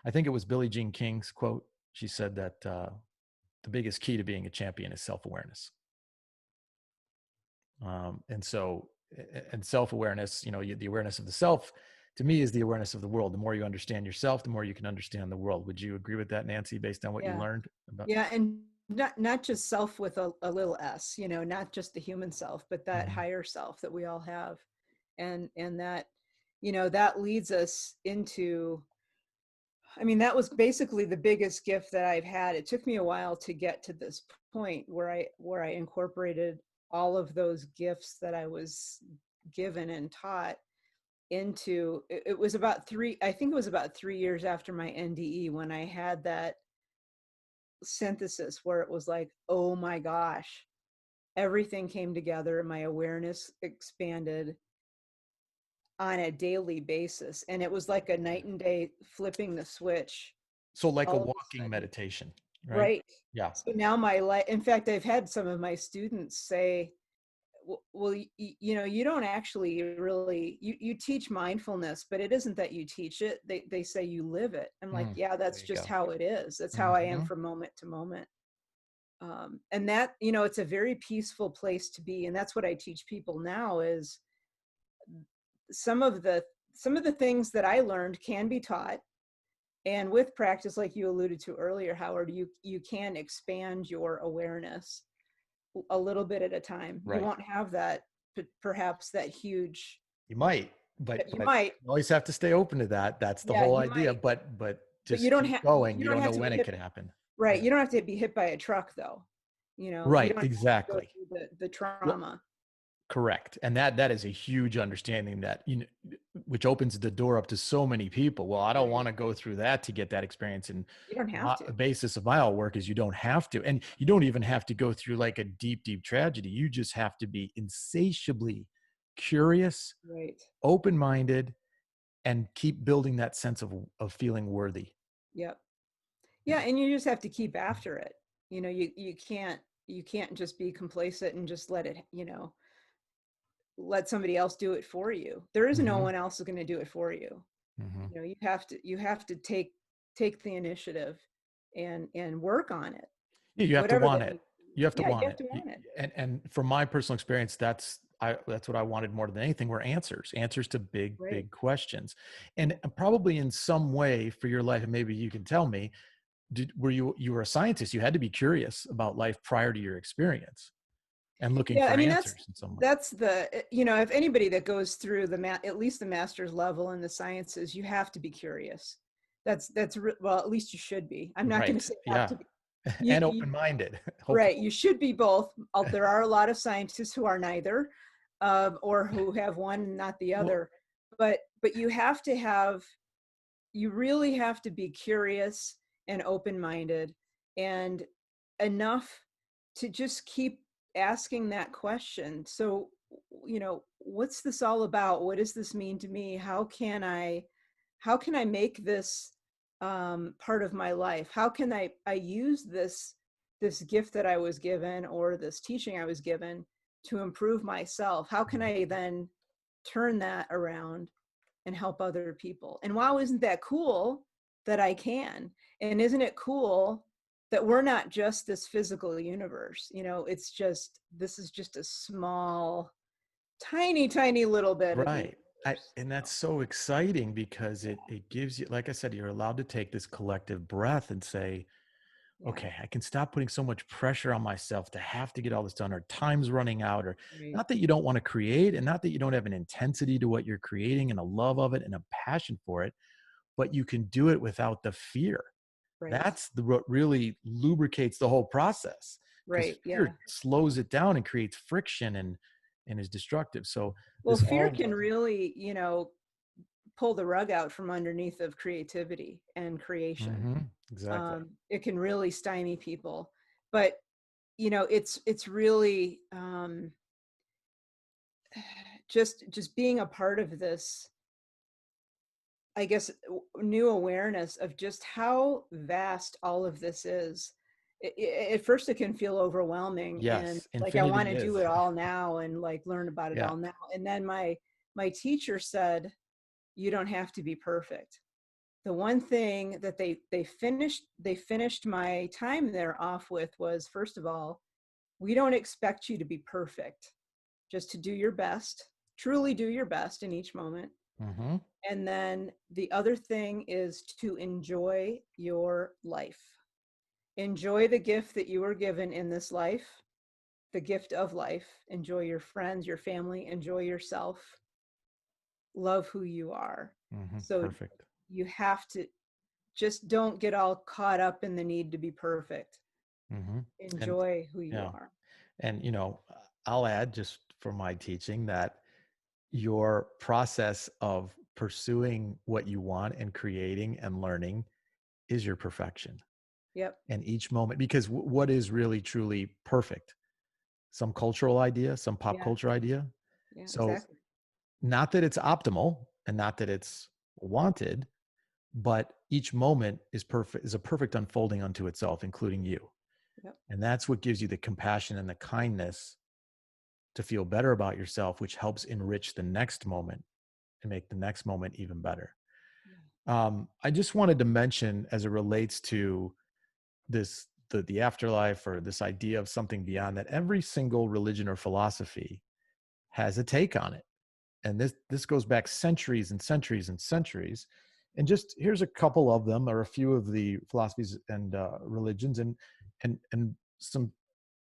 I think it was Billie Jean King's quote. She said that the biggest key to being a champion is self-awareness. And so and self-awareness, the awareness of the self to me is the awareness of the world. The more you understand yourself, the more you can understand the world. Would you agree with that, Nancy, based on what you Yeah. learned about? Yeah. And not just self with a little s, not just the human self, but that higher self that we all have. And that, that leads us into, that was basically the biggest gift that I've had. It took me a while to get to this point where I incorporated all of those gifts that I was given and taught into, it was about 3 years after my NDE when I had that synthesis where it was like, oh my gosh, everything came together. My awareness expanded on a daily basis. And it was like a night and day flipping the switch. So like a All of a walking sudden. meditation, right? Right. Yeah. So now my life, in fact, I've had some of my students say, well, you don't actually really, you teach mindfulness, but it isn't that you teach it. They say you live it. I'm like, yeah, that's There you just go. how it is. That's how I am from moment to moment. And that, it's a very peaceful place to be. And that's what I teach people now is some of the things that I learned can be taught. And with practice, like you alluded to earlier, Howard, you can expand your awareness a little bit at a time. Right. You won't have that, perhaps that huge. You might, but You you might. always have to stay open to that. That's the Yeah, whole you idea. might. But But you just don't keep have. going. You You don't don't know have to when be it hit. could happen. Right. Yeah. You don't have to be hit by a truck, though. You Right. don't have to go Exactly. through the trauma. Well, correct. And that is a huge understanding that, which opens the door up to so many people. Well, I don't want to go through that to get that experience. And You don't have to. the basis of my work is you don't have to. And you don't even have to go through like a deep, deep tragedy. You just have to be insatiably curious, Right. open-minded, and keep building that sense of feeling worthy. Yep. Yeah. And you just have to keep after it. You can't just be complacent and just let it, let somebody else do it for you. There is no one else is going to do it for you. You have to take the initiative and work on it. Yeah, you have to want it. You have to want You have it. to want it. And from my personal experience, that's what I wanted more than anything were answers to big, Right. big questions. And probably in some way for your life, and maybe you can tell me, were you were a scientist, you had to be curious about life prior to your experience and looking for answers in some way. That's the, if anybody that goes through at least the master's level in the sciences, you have to be curious. Well, at least you should be. I'm not going to say have to be. And open-minded. Right. You should be both. There are a lot of scientists who are neither, or who have one and not the other. But you really have to be curious and open-minded and enough to just keep asking that question. So, what's this all about? What does this mean to me? How can I make this part of my life? How can I use this gift that I was given or this teaching I was given to improve myself? How can I then turn that around and help other people? And wow, isn't that cool that I can? And isn't it cool that we're not just this physical universe? This is just a small, tiny little bit of the universe. And that's so exciting because it gives you, like I said, you're allowed to take this collective breath and say, okay, I can stop putting so much pressure on myself to have to get all this done, or time's running out, or not that you don't want to create and not that you don't have an intensity to what you're creating and a love of it and a passion for it, but you can do it without the fear. Right. That's what really lubricates the whole process. Right. Fear slows it down and creates friction and is destructive. So fear can really, pull the rug out from underneath of creativity and creation. Exactly. It can really stymie people, but it's really just being a part of this, I guess, new awareness of just how vast all of this is. At first it can feel overwhelming, yes, and like I want to do it all now and like learn about it all now. And then my teacher said, you don't have to be perfect. The one thing that they finished my time there off with was, first of all, we don't expect you to be perfect, just to do your best. truly do your best in each moment. Mm-hmm. And then the other thing is to enjoy your life. Enjoy the gift that you were given in this life, the gift of life. Enjoy your friends, your family, enjoy yourself. Love who you are. Mm-hmm. So Perfect. you have to just don't get all caught up in the need to be perfect. Mm-hmm. And Enjoy who you yeah. are. And, I'll add just for my teaching that your process of pursuing what you want and creating and learning is your perfection. Yep. And each moment, because what is really truly perfect? Some cultural idea, some pop Yeah. culture idea. Yeah, So exactly. not that it's optimal and not that it's wanted, but each moment is perfect, is a perfect unfolding unto itself, including you. Yep. And that's what gives you the compassion and the kindness to feel better about yourself, which helps enrich the next moment and make the next moment even better. I just wanted to mention, as it relates to this, the afterlife, or this idea of something beyond that, every single religion or philosophy has a take on it. And this goes back centuries and centuries and centuries. And just here's a couple of them, or a few of the philosophies and religions, and some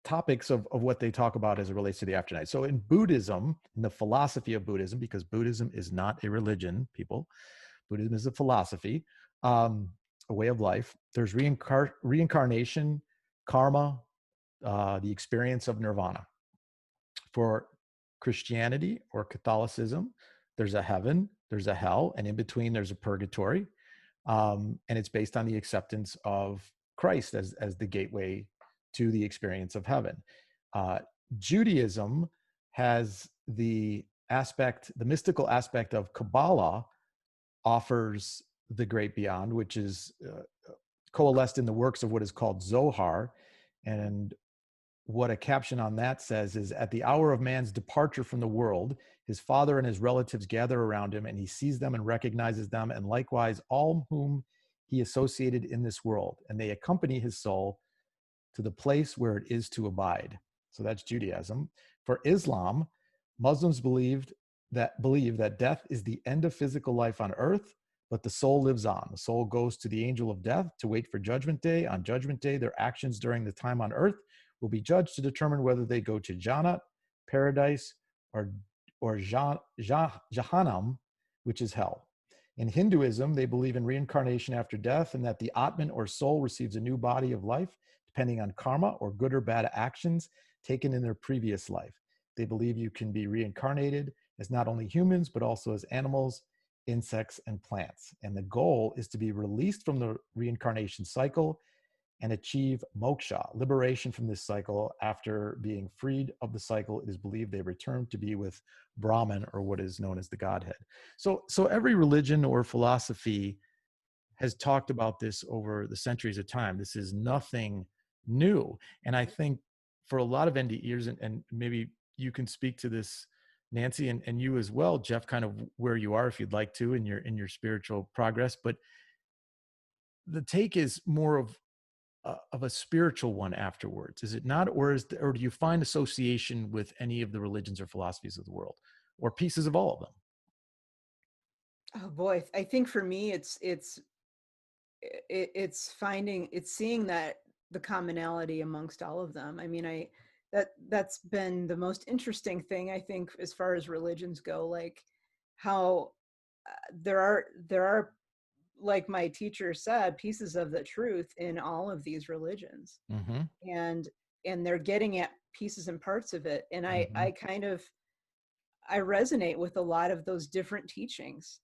topics of what they talk about as it relates to the afterlife. So in Buddhism, in the philosophy of Buddhism, because Buddhism is not a religion, people, Buddhism is a philosophy, a way of life. There's reincarnation, karma, the experience of nirvana. For Christianity or Catholicism, there's a heaven, there's a hell, and in between there's a purgatory. And it's based on the acceptance of Christ as the gateway to the experience of heaven. Uh, Judaism has the mystical aspect of Kabbalah, offers the great beyond, which is coalesced in the works of what is called Zohar. And what a caption on that says is, at the hour of man's departure from the world, his father and his relatives gather around him, and he sees them and recognizes them, and likewise all whom he associated in this world, and they accompany his soul to the place where it is to abide. So that's Judaism. For Islam, Muslims believe that death is the end of physical life on earth, but the soul lives on. The soul goes to the angel of death to wait for Judgment Day. On Judgment Day, their actions during the time on earth will be judged to determine whether they go to Jannat, paradise, or Jahannam, which is hell. In Hinduism, they believe in reincarnation after death, and that the Atman or soul receives a new body of life depending on karma or good or bad actions taken in their previous life. They believe you can be reincarnated as not only humans, but also as animals, insects, and plants. And the goal is to be released from the reincarnation cycle and achieve moksha, liberation from this cycle. After being freed of the cycle, it is believed they return to be with Brahman, or what is known as the Godhead. So every religion or philosophy has talked about this over the centuries of time. This is nothing new. And I think for a lot of NDEs, and maybe you can speak to this, Nancy, and you as well, Jeff, kind of where you are, if you'd like to, in your spiritual progress. But the take is more of a spiritual one afterwards, is it not? Or or do you find association with any of the religions or philosophies of the world, or pieces of all of them? Oh boy, I think for me it's seeing that the commonality amongst all of them. I mean, that's been the most interesting thing, I think, as far as religions go, like how there are, like my teacher said, pieces of the truth in all of these religions. Mm-hmm. And they're getting at pieces and parts of it, and Mm-hmm. I resonate with a lot of those different teachings.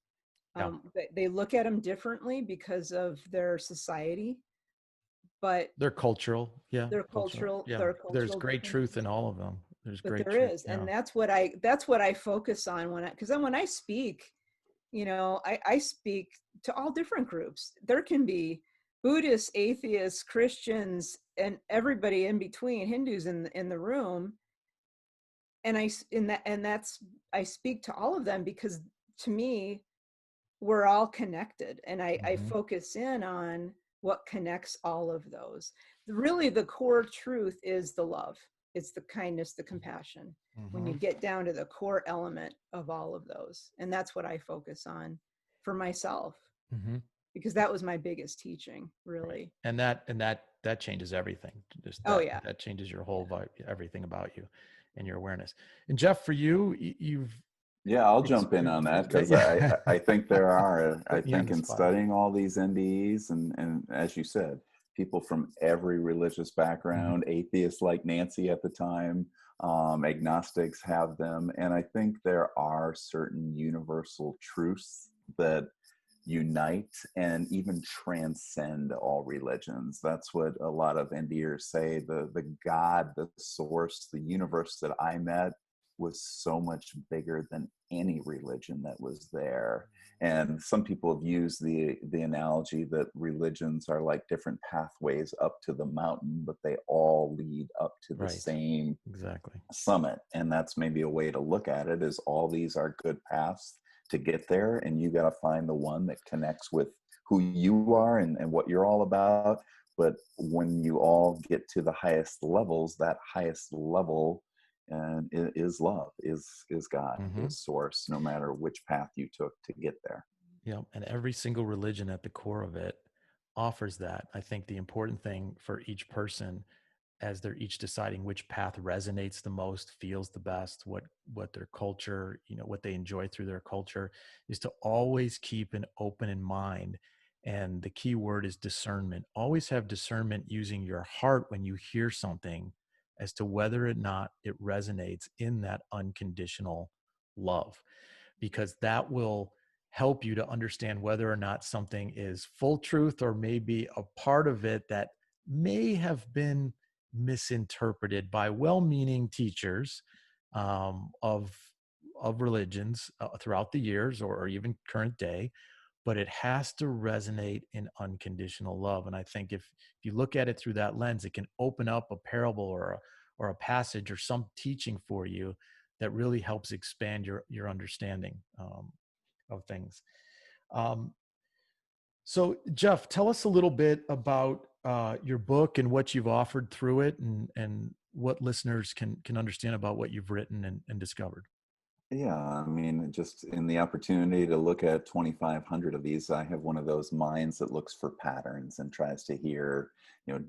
Yeah. They look at them differently because of their society, but They're cultural. Yeah. their Cultural. cultural Yeah. their There's cultural great truth in differences. all of them. There's But great there truth. is, Yeah. and that's what I focus on because then when I speak, I speak to all different groups. There can be Buddhists, atheists, Christians, and everybody in between, Hindus in the room. And I speak to all of them because, to me, we're all connected, and I Mm-hmm. focus in on what connects all of those. Really, the core truth is the love. It's the kindness, the compassion. when you get down to the core element of all of those. And that's what I focus on for myself, because that was my biggest teaching, really. And that changes everything. Just Oh that yeah. that changes your whole vibe, everything about you and your awareness. And Jeff, for you, you've Yeah, I'll jump in on that because I think there are, I put me on think the in spot. studying all these NDEs and as you said, people from every religious background, atheists like Nancy at the time, agnostics have them. And I think there are certain universal truths that unite and even transcend all religions. That's what a lot of NDErs say. The God, the source, the universe that I met was so much bigger than any religion that was there. And some people have used the analogy that religions are like different pathways up to the mountain, but they all lead up to the same summit. And that's maybe a way to look at it, is all these are good paths to get there, and you got to find the one that connects with who you are and what you're all about. But when you all get to the highest levels, that highest level and is love, is God, is source, no matter which path you took to get there. Yeah, and every single religion at the core of it offers that. I think the important thing for each person, as they're each deciding which path resonates the most, feels the best, what their culture, what they enjoy through their culture, is to always keep an open mind. And the key word is discernment. Always have discernment using your heart when you hear something as to whether or not it resonates in that unconditional love, because that will help you to understand whether or not something is full truth or maybe a part of it that may have been misinterpreted by well-meaning teachers of religions throughout the years or even current day. But it has to resonate in unconditional love. And I think if you look at it through that lens, it can open up a parable or a passage or some teaching for you that really helps expand your understanding of things. So Jeff, tell us a little bit about your book and what you've offered through it, and what listeners can understand about what you've written and discovered. Yeah, I mean, just in the opportunity to look at 2,500 of these, I have one of those minds that looks for patterns and tries to hear,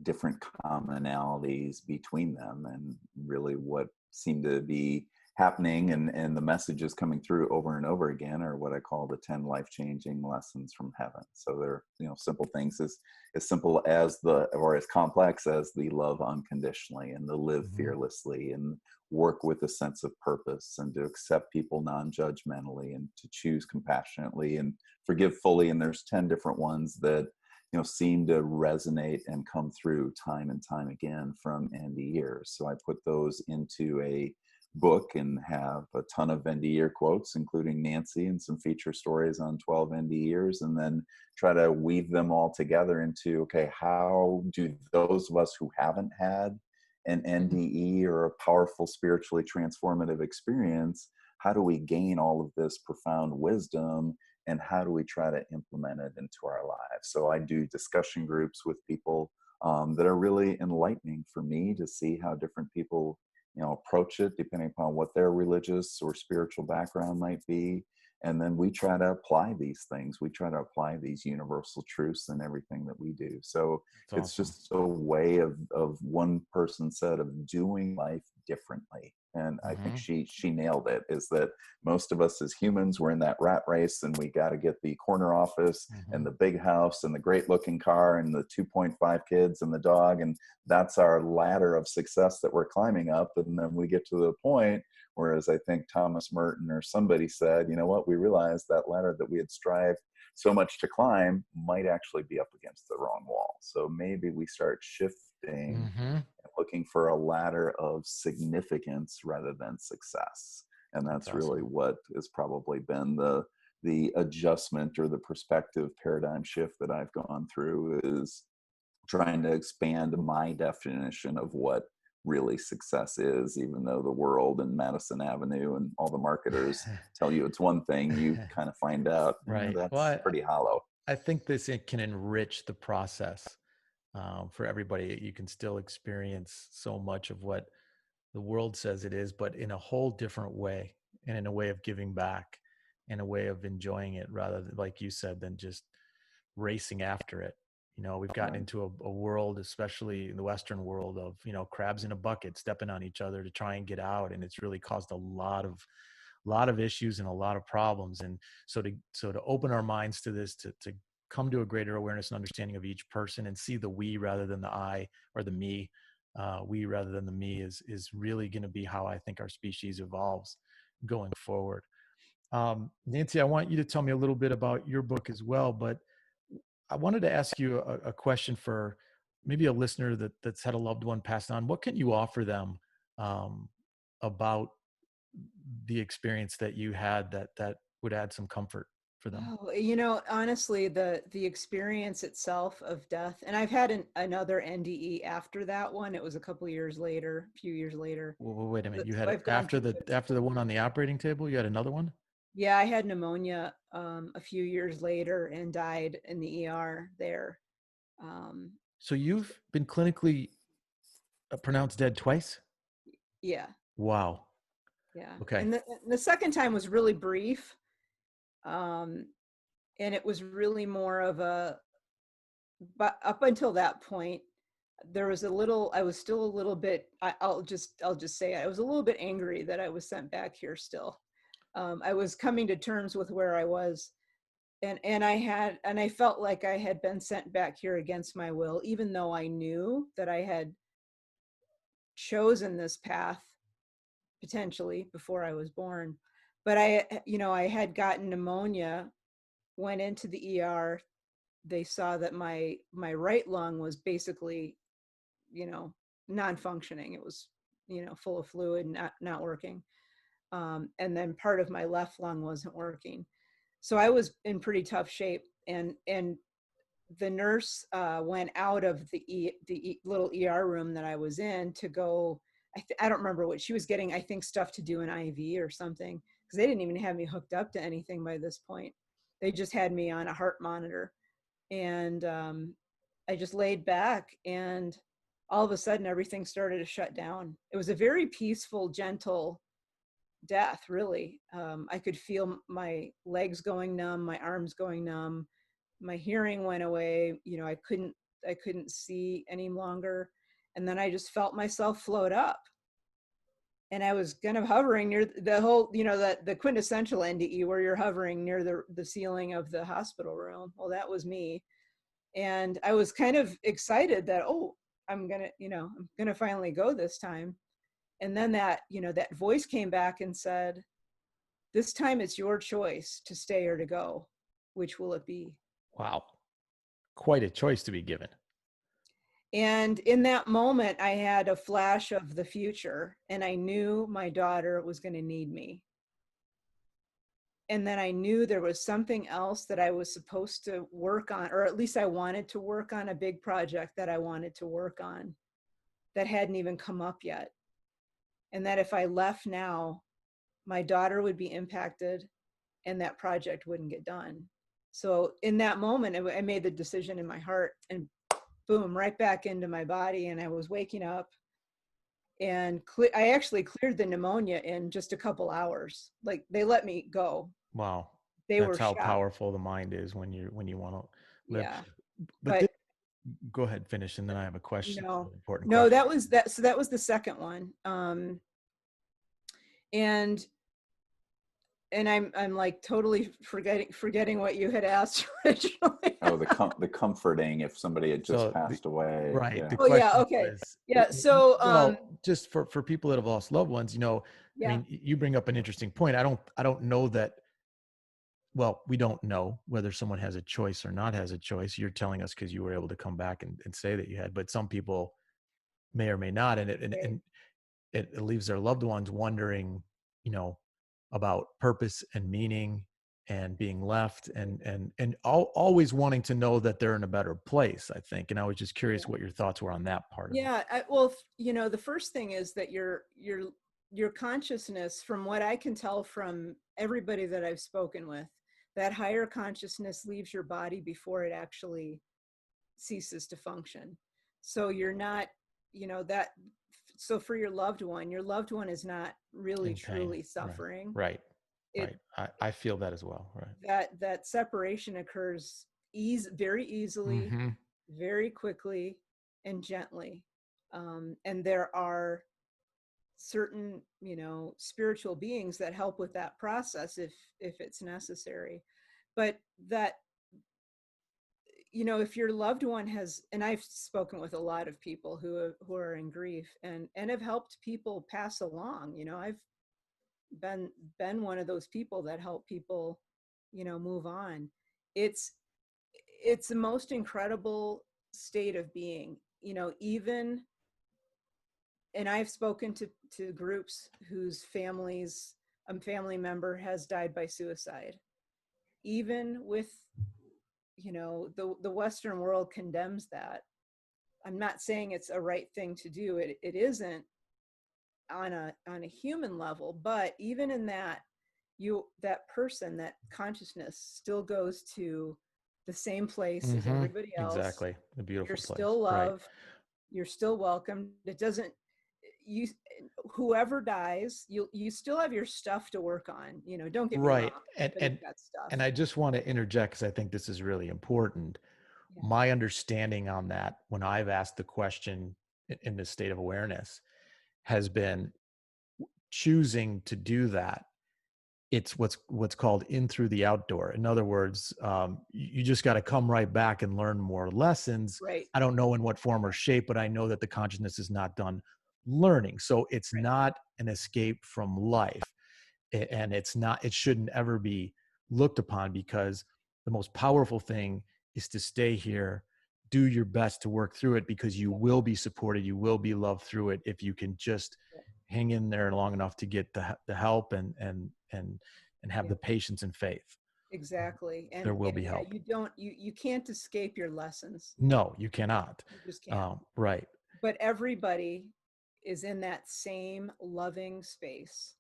different commonalities between them, and really what seem to be happening and the messages coming through over and over again are what I call the 10 life-changing lessons from heaven. So they're, simple things as simple as or as complex as the love unconditionally and the live fearlessly and work with a sense of purpose and to accept people non-judgmentally and to choose compassionately and forgive fully. And there's 10 different ones that, seem to resonate and come through time and time again from NDEs. So I put those into a book and have a ton of NDE quotes, including Nancy, and some feature stories on 12 NDEs, and then try to weave them all together into, okay, how do those of us who haven't had an NDE or a powerful spiritually transformative experience, how do we gain all of this profound wisdom, and how do we try to implement it into our lives? So I do discussion groups with people that are really enlightening for me to see how different people approach it depending upon what their religious or spiritual background might be. And then we try to apply these things. We try to apply these universal truths in everything that we do. So it's just a way of one person said, of doing life differently. And I think she nailed it, is that most of us as humans, we're in that rat race and we got to get the corner office and the big house and the great looking car and the 2.5 kids and the dog. And that's our ladder of success that we're climbing up. And then we get to the point, whereas I think Thomas Merton or somebody said, you know what, we realized that ladder that we had strived so much to climb might actually be up against the wrong wall. So maybe we start shifting and looking for a ladder of significance rather than success. And that's really what has probably been the adjustment or the perspective paradigm shift that I've gone through, is trying to expand my definition of what really success is. Even though the world and Madison Avenue and all the marketers tell you it's one thing, you kind of find out that's pretty hollow. I think it can enrich the process for everybody. You can still experience so much of what the world says it is, but in a whole different way, and in a way of giving back, in a way of enjoying it rather than, like you said, than just racing after it. We've gotten Right. into a world, especially in the Western world, of, crabs in a bucket, stepping on each other to try and get out. And it's really caused a lot of issues and a lot of problems. And so to open our minds to this, to come to a greater awareness and understanding of each person and see the we rather than the I, or the me, we rather than the me, is really going to be how I think our species evolves going forward. Nancy, I want you to tell me a little bit about your book as well, but I wanted to ask you a question for maybe a listener that's had a loved one passed on. What can you offer them about the experience that you had that would add some comfort for them? Oh, honestly, the experience itself of death, and I've had another NDE after that one. It was a couple years later, a few years later. Well, wait a minute. You So had I've gone after through the one on the operating table, you had another one? Yeah, I had pneumonia a few years later and died in the ER there. Um, So you've been clinically pronounced dead twice? yeah, Wow. yeah. Okay. And the second time was really brief. Um, and it was really more of but up until that point, I was still a little bit, I'll just say I was a little bit angry that I was sent back here still. I was coming to terms with where I was. And I felt like I had been sent back here against my will, even though I knew that I had chosen this path potentially before I was born. But I had gotten pneumonia, went into the ER. They saw that my right lung was basically, non-functioning. It was, full of fluid, not working. And then part of my left lung wasn't working. So I was in pretty tough shape, and the nurse went out of the little ER room that I was in to go. I don't remember what she was getting. I think stuff to do an IV or something, because they didn't even have me hooked up to anything by this point. They just had me on a heart monitor, and I just laid back, and all of a sudden everything started to shut down. It was a very peaceful, gentle death, really. I could feel my legs going numb, my arms going numb, my hearing went away. I couldn't see any longer. And then I just felt myself float up. And I was kind of hovering near the whole, that the quintessential NDE where you're hovering near the ceiling of the hospital room. Well, that was me. And I was kind of excited that, I'm gonna finally go this time. And then that voice came back and said, this time it's your choice to stay or to go. Which will it be? Wow. Quite a choice to be given. And in that moment, I had a flash of the future, and I knew my daughter was going to need me. And then I knew there was something else that I was supposed to work on, or at least I wanted to work on, a big project that I wanted to work on that hadn't even come up yet. And that if I left now, my daughter would be impacted and that project wouldn't get done. So in that moment, I made the decision in my heart, and boom, right back into my body. And I was waking up, and I actually cleared the pneumonia in just a couple hours. Like, they let me go. Wow. They were That's how shocked. powerful the mind is when you want to live. Yeah. But But go ahead, finish, and then I have a question, no, an important no, question. that was that. So that was the second one. And I'm like totally forgetting what you had asked originally. Oh, the comforting if somebody had just So passed away. right, Yeah. the Oh yeah, question okay. was, Yeah. So well, just for people that have lost loved ones, I yeah. mean, you bring up an interesting point. I don't know that. Well, we don't know whether someone has a choice or not has a choice. You're telling us because you were able to come back and say that you had, but some people may or may not, and it leaves their loved ones wondering, about purpose and meaning and being left, and always wanting to know that they're in a better place, I think. And I was just curious what your thoughts were on that part of it. Yeah, the first thing is that your consciousness, from what I can tell from everybody that I've spoken with, that higher consciousness leaves your body before it actually ceases to function. So you're not, that so for your loved one is not really In pain. truly Right. suffering. Right. It Right. I feel that as well. Right. that separation occurs very easily, Mm-hmm. very quickly, and gently. And there are certain, spiritual beings that help with that process if it's necessary. But that, if your loved one has, and I've spoken with a lot of people who are in grief and have helped people pass along. I've been one of those people that help people, move on. It's it's the most incredible state of being, even, and I've spoken to groups whose family member has died by suicide. Even with, the Western world condemns that. I'm not saying it's a right thing to do. It isn't on a human level, but even in that, that person, that consciousness still goes to the same place as Mm-hmm. everybody else. Exactly. A You're beautiful place. still Right. loved, you're still welcomed. It doesn't, you whoever dies, you still have your stuff to work on. Don't get me Right. wrong, And everybody's and got stuff. and I just want to interject because I think this is really important. Yeah. My understanding on that, when I've asked the question in this state of awareness, has been choosing to do that. It's what's called in through the outdoor. In other words, you just got to come right back and learn more lessons. Right. I don't know in what form or shape, but I know that the consciousness is not done learning. So it's Right. not an escape from life. And it shouldn't ever be looked upon, because the most powerful thing is to stay here, do your best to work through it, because you will be supported, you will be loved through it if you can just hang in there long enough to get the help and have Yeah. the patience and faith. Exactly. There And will be yeah, help. you can't escape your lessons. No, you cannot. You just can't. Right. But everybody is in that same loving space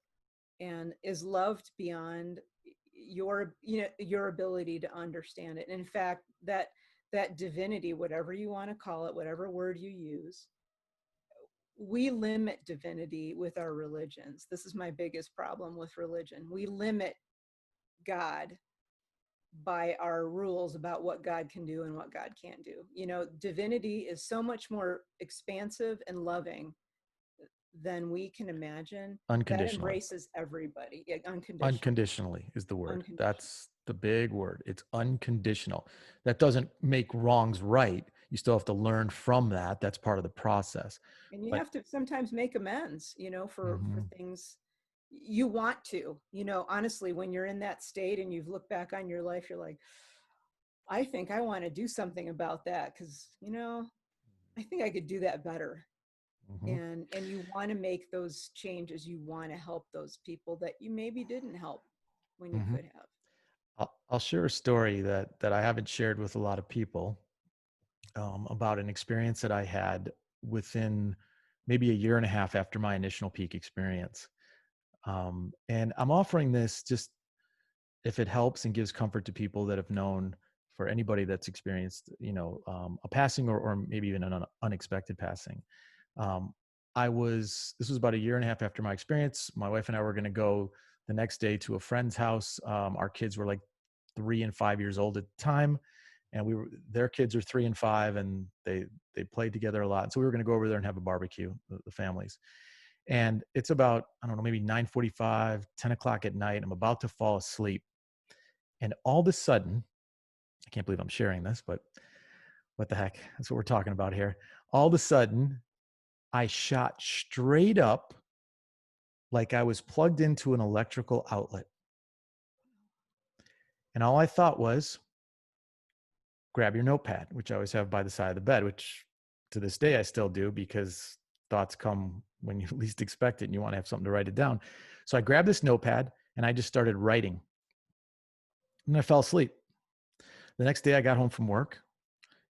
and is loved beyond your ability to understand it. And in fact, that divinity, whatever you want to call it, whatever word you use, we limit divinity with our religions. This is my biggest problem with religion. We limit God by our rules about what God can do and what God can't do. Divinity is so much more expansive and loving than we can imagine. That Unconditionally. embraces everybody. Yeah, unconditionally. Unconditionally is the word. Unconditional. That's the big word. It's unconditional. That doesn't make wrongs right. You still have to learn from that. That's part of the process. And you But have to sometimes make amends, for mhm, things you want to, honestly, when you're in that state and you've looked back on your life, you're like, I think I want to do something about that because, I think I could do that better. mhm, And you want to make those changes. You want to help those people that you maybe didn't help when you mhm. could have. I'll share a story that I haven't shared with a lot of people, about an experience that I had within maybe a year and a half after my initial peak experience. And I'm offering this just if it helps and gives comfort to people that have known, for anybody that's experienced, a passing, or maybe even an unexpected passing. Um, this was about a year and a half after my experience. My wife and I were going to go the next day to a friend's house. Our kids were like 3 and 5 years old at the time. And their kids are 3 and 5, and they played together a lot. And so we were going to go over there and have a barbecue, the families. And it's about, I don't know, maybe 9:45, 10 o'clock at night. I'm about to fall asleep. And all of a sudden, I can't believe I'm sharing this, but what the heck? That's what we're talking about here. All of a sudden, I shot straight up like I was plugged into an electrical outlet. And all I thought was, grab your notepad, which I always have by the side of the bed, which to this day I still do, because thoughts come when you least expect it and you want to have something to write it down. So I grabbed this notepad and I just started writing. And I fell asleep. The next day I got home from work,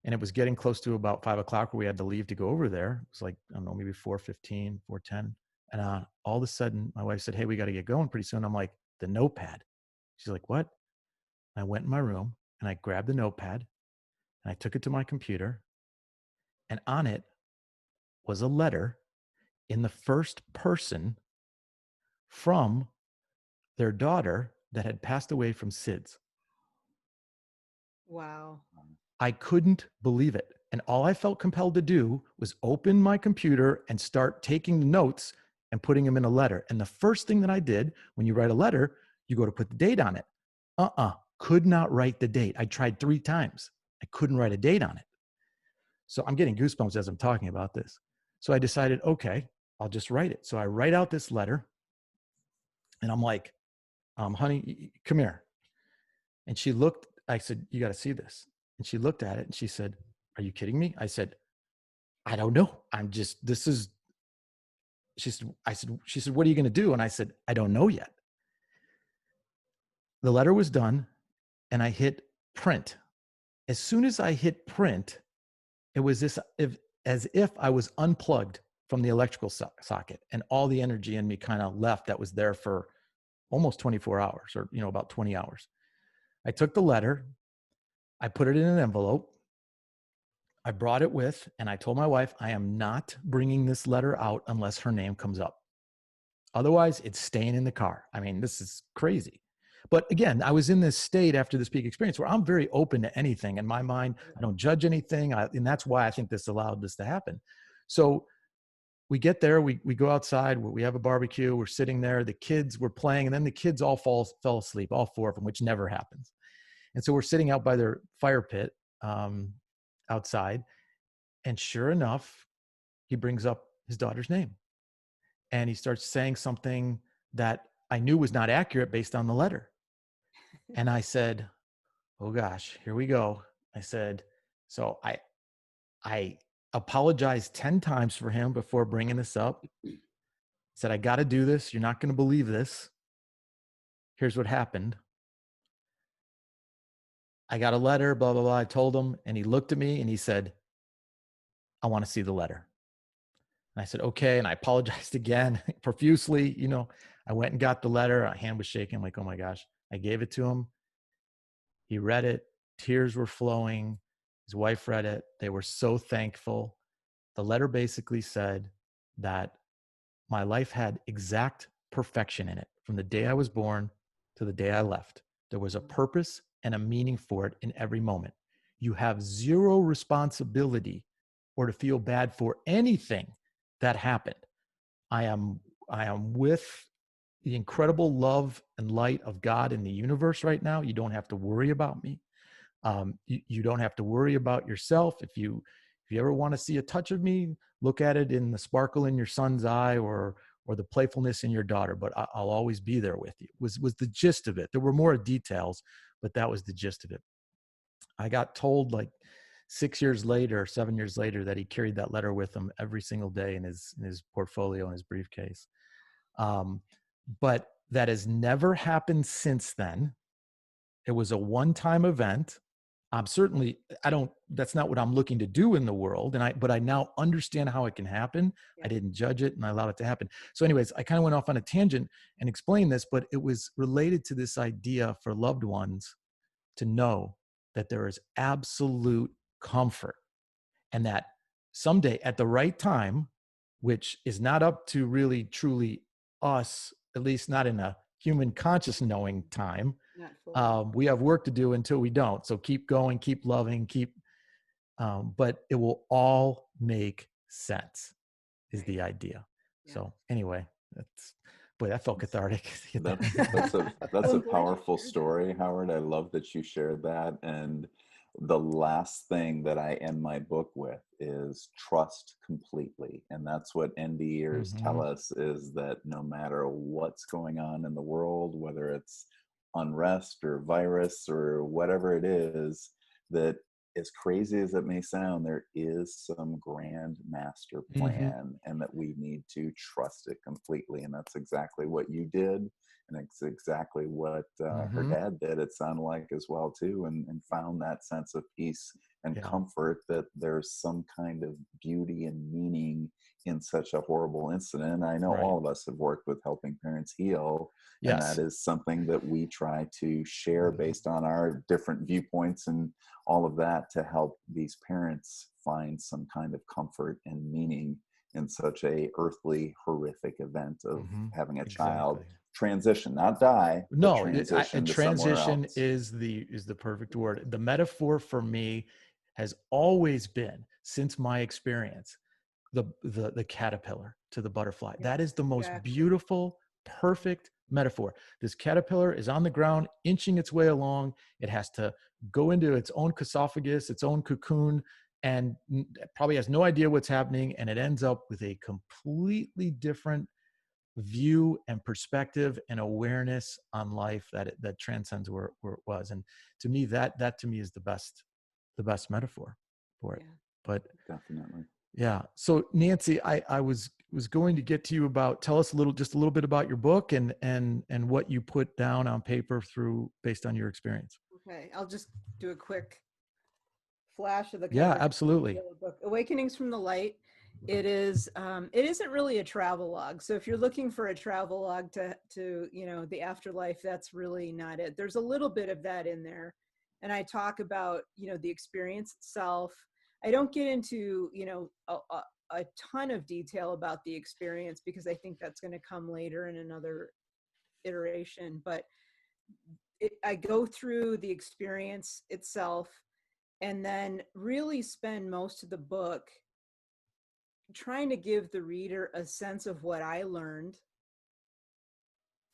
and it was getting close to about 5 o'clock where we had to leave to go over there. It was like, I don't know, maybe 4:15, 4:10. And all of a sudden my wife said, "Hey, we got to get going pretty soon." I'm like, "The notepad." She's like, "What?" I went in my room and I grabbed the notepad and I took it to my computer, and on it was a letter in the first person from their daughter that had passed away from SIDS. Wow. I couldn't believe it. And all I felt compelled to do was open my computer and start taking notes and putting them in a letter. And the first thing that I did when you write a letter, you go to put the date on it. Could not write the date. I tried 3 times. I couldn't write a date on it. So I'm getting goosebumps as I'm talking about this. So I decided, okay, I'll just write it. So I write out this letter and I'm like, honey, come here. And she looked, I said, you got to see this. And she looked at it and she said, are you kidding me? I said, I don't know. She said, what are you going to do? And I said, I don't know yet. The letter was done and I hit print. As soon as I hit print, it was as if I was unplugged from the electrical socket and all the energy in me kind of left that was there for almost 24 hours or, about 20 hours. I took the letter, I put it in an envelope, I brought it with, and I told my wife, I am not bringing this letter out unless her name comes up. Otherwise, it's staying in the car. I mean, this is crazy. But again, I was in this state after this peak experience where I'm very open to anything. In my mind, I don't judge anything. And that's why I think this allowed this to happen. So we get there, we go outside, we have a barbecue, we're sitting there, the kids were playing, and then the kids all fell asleep, all 4 of them, which never happens. And so we're sitting out by their fire pit outside. And sure enough, he brings up his daughter's name. And he starts saying something that I knew was not accurate based on the letter. And I said, oh gosh, here we go. I said, so I apologized 10 times for him before bringing this up. I said, I got to do this. You're not going to believe this. Here's what happened. I got a letter, blah, blah, blah. I told him, and he looked at me and he said, I want to see the letter. And I said, okay. And I apologized again profusely. I went and got the letter. My hand was shaking. I'm like, oh my gosh. I gave it to him. He read it. Tears were flowing. His wife read it. They were so thankful. The letter basically said that my life had exact perfection in it from the day I was born to the day I left. There was a purpose and a meaning for it in every moment. You have zero responsibility or to feel bad for anything that happened. I am with the incredible love and light of God in the universe right now. You don't have to worry about me. You don't have to worry about yourself. If you ever want to see a touch of me, look at it in the sparkle in your son's eye or the playfulness in your daughter, but I'll always be there with you, was the gist of it. There were more details, but that was the gist of it. I got told like 7 years later, that he carried that letter with him every single day in his portfolio, in his briefcase. But that has never happened since then. It was a one-time event. That's not what I'm looking to do in the world. But I now understand how it can happen. Yeah. I didn't judge it and I allowed it to happen. So anyways, I kind of went off on a tangent and explained this, but it was related to this idea for loved ones to know that there is absolute comfort and that someday at the right time, which is not up to really truly us, at least not in a human conscious knowing time, we have work to do until we don't. So keep going, keep loving, but it will all make sense is the idea. Yeah. So anyway, that felt cathartic. That's a powerful story, Howard. I love that you shared that. And the last thing that I end my book with is trust completely. And that's what NDEs tell us, is that no matter what's going on in the world, whether it's unrest or virus or whatever it is, that as crazy as it may sound, there is some grand master plan, and that we need to trust it completely. And that's exactly what you did. And it's exactly what her dad did, it sounded like, as well too, and found that sense of peace and comfort that there's some kind of beauty and meaning in such a horrible incident. I know all of us have worked with helping parents heal, and that is something that we try to share based on our different viewpoints and all of that, to help these parents find some kind of comfort and meaning in such a earthly, horrific event of Hmm. having a child Exactly. transition, not die, but No, transition to somewhere transition else. is the perfect word. The metaphor for me has always been, since my experience, the caterpillar to the butterfly. Yeah, That is the most exactly. beautiful, perfect metaphor. This caterpillar is on the ground, inching its way along. It has to go into its own esophagus, its own cocoon, and probably has no idea what's happening. And it ends up with a completely different view and perspective and awareness on life that transcends where it was. And to me, that to me is the best metaphor for it. Yeah. But Definitely. yeah. So Nancy, I was going to get to you about, tell us just a little bit about your book and what you put down on paper based on your experience. Okay, I'll just do a quick flash of the Yeah, cover to absolutely. reveal the book. Awakenings from the Light. It isn't really a travel log. So if you're looking for a travel log to the afterlife, that's really not it. There's a little bit of that in there, and I talk about the experience itself. I don't get into a ton of detail about the experience because I think that's going to come later in another iteration. But I go through the experience itself and then really spend most of the book trying to give the reader a sense of what I learned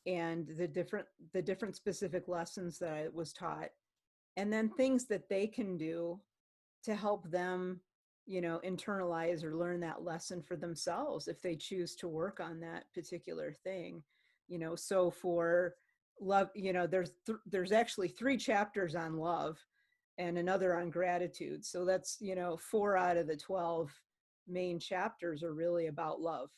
and the different specific lessons that I was taught, and then things that they can do to help them internalize or learn that lesson for themselves if they choose to work on that particular thing. So for love, there's actually 3 chapters on love and another on gratitude. So that's 4 out of the 12 main chapters are really about love.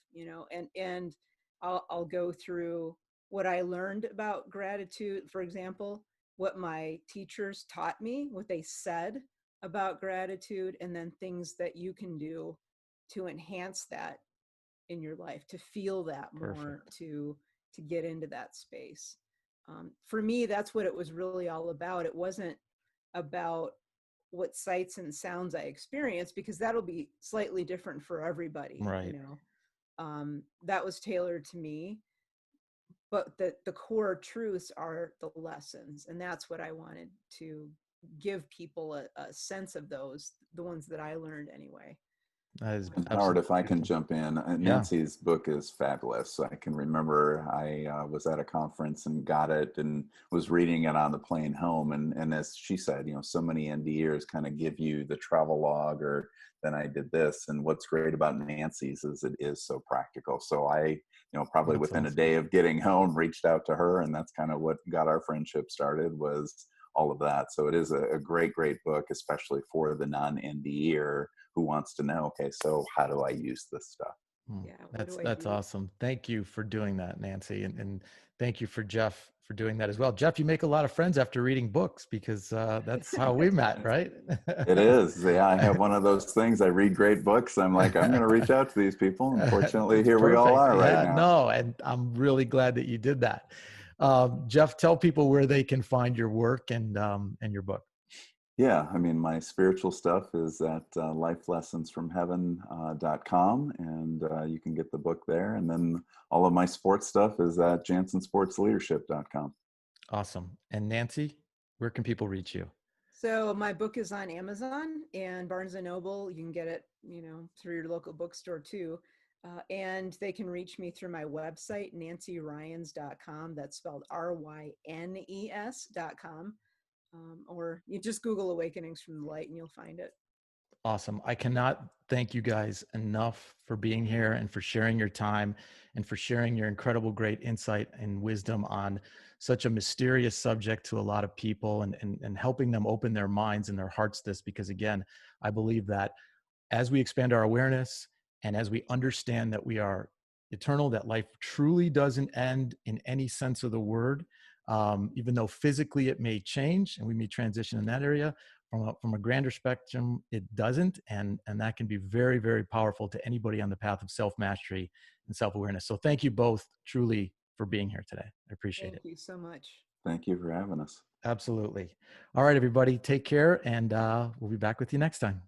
And I'll go through what I learned about gratitude, for example, what my teachers taught me, what they said about gratitude, and then things that you can do to enhance that in your life, to feel that more, Perfect. to get into that space. For me, that's what it was really all about. It wasn't about what sights and sounds I experienced, because that'll be slightly different for everybody. Right. That was tailored to me, but the core truths are the lessons, and that's what I wanted to give people a sense of, those, the ones that I learned anyway. That is And Howard, absolutely if I can beautiful. jump in, Yeah. Nancy's book is fabulous. I can remember I was at a conference and got it and was reading it on the plane home. And as she said, so many NDEs kind of give you the travel log, or then I did this. And what's great about Nancy's is it is so practical. So I, probably That's within a awesome. day of getting home, reached out to her. And that's kind of what got our friendship started, was all of that. So it is a great, great book, especially for the non-NDE who wants to know, okay, so how do I use this stuff? Yeah, what That's do I that's do? awesome. Thank you for doing that, Nancy, and thank you for Jeff for doing that as well. Jeff, you make a lot of friends after reading books, because that's how we met, right? It is. Yeah, I have one of those things. I read great books. I'm like, I'm going to reach out to these people. Unfortunately, It's here we all perfect. are right Yeah, now. no, and I'm really glad that you did that. Jeff, tell people where they can find your work and your book. Yeah, I mean, my spiritual stuff is at lifelessonsfromheaven.com, and you can get the book there. And then all of my sports stuff is at janssensportsleadership.com. Awesome. And Nancy, where can people reach you? So my book is on Amazon and Barnes and Noble. You can get it, through your local bookstore too. And they can reach me through my website, nancyrynes.com. That's spelled RYNES.com. Or you just Google Awakenings from the Light and you'll find it. Awesome. I cannot thank you guys enough for being here and for sharing your time and for sharing your incredible, great insight and wisdom on such a mysterious subject to a lot of people, and helping them open their minds and their hearts to this. Because again, I believe that as we expand our awareness and as we understand that we are eternal, that life truly doesn't end in any sense of the word, even though physically it may change and we may transition in that area, from a grander spectrum, it doesn't. And that can be very, very powerful to anybody on the path of self-mastery and self-awareness. So thank you both truly for being here today. I appreciate Thank it. you so much. Thank you for having us. Absolutely. All right, everybody, take care, and we'll be back with you next time.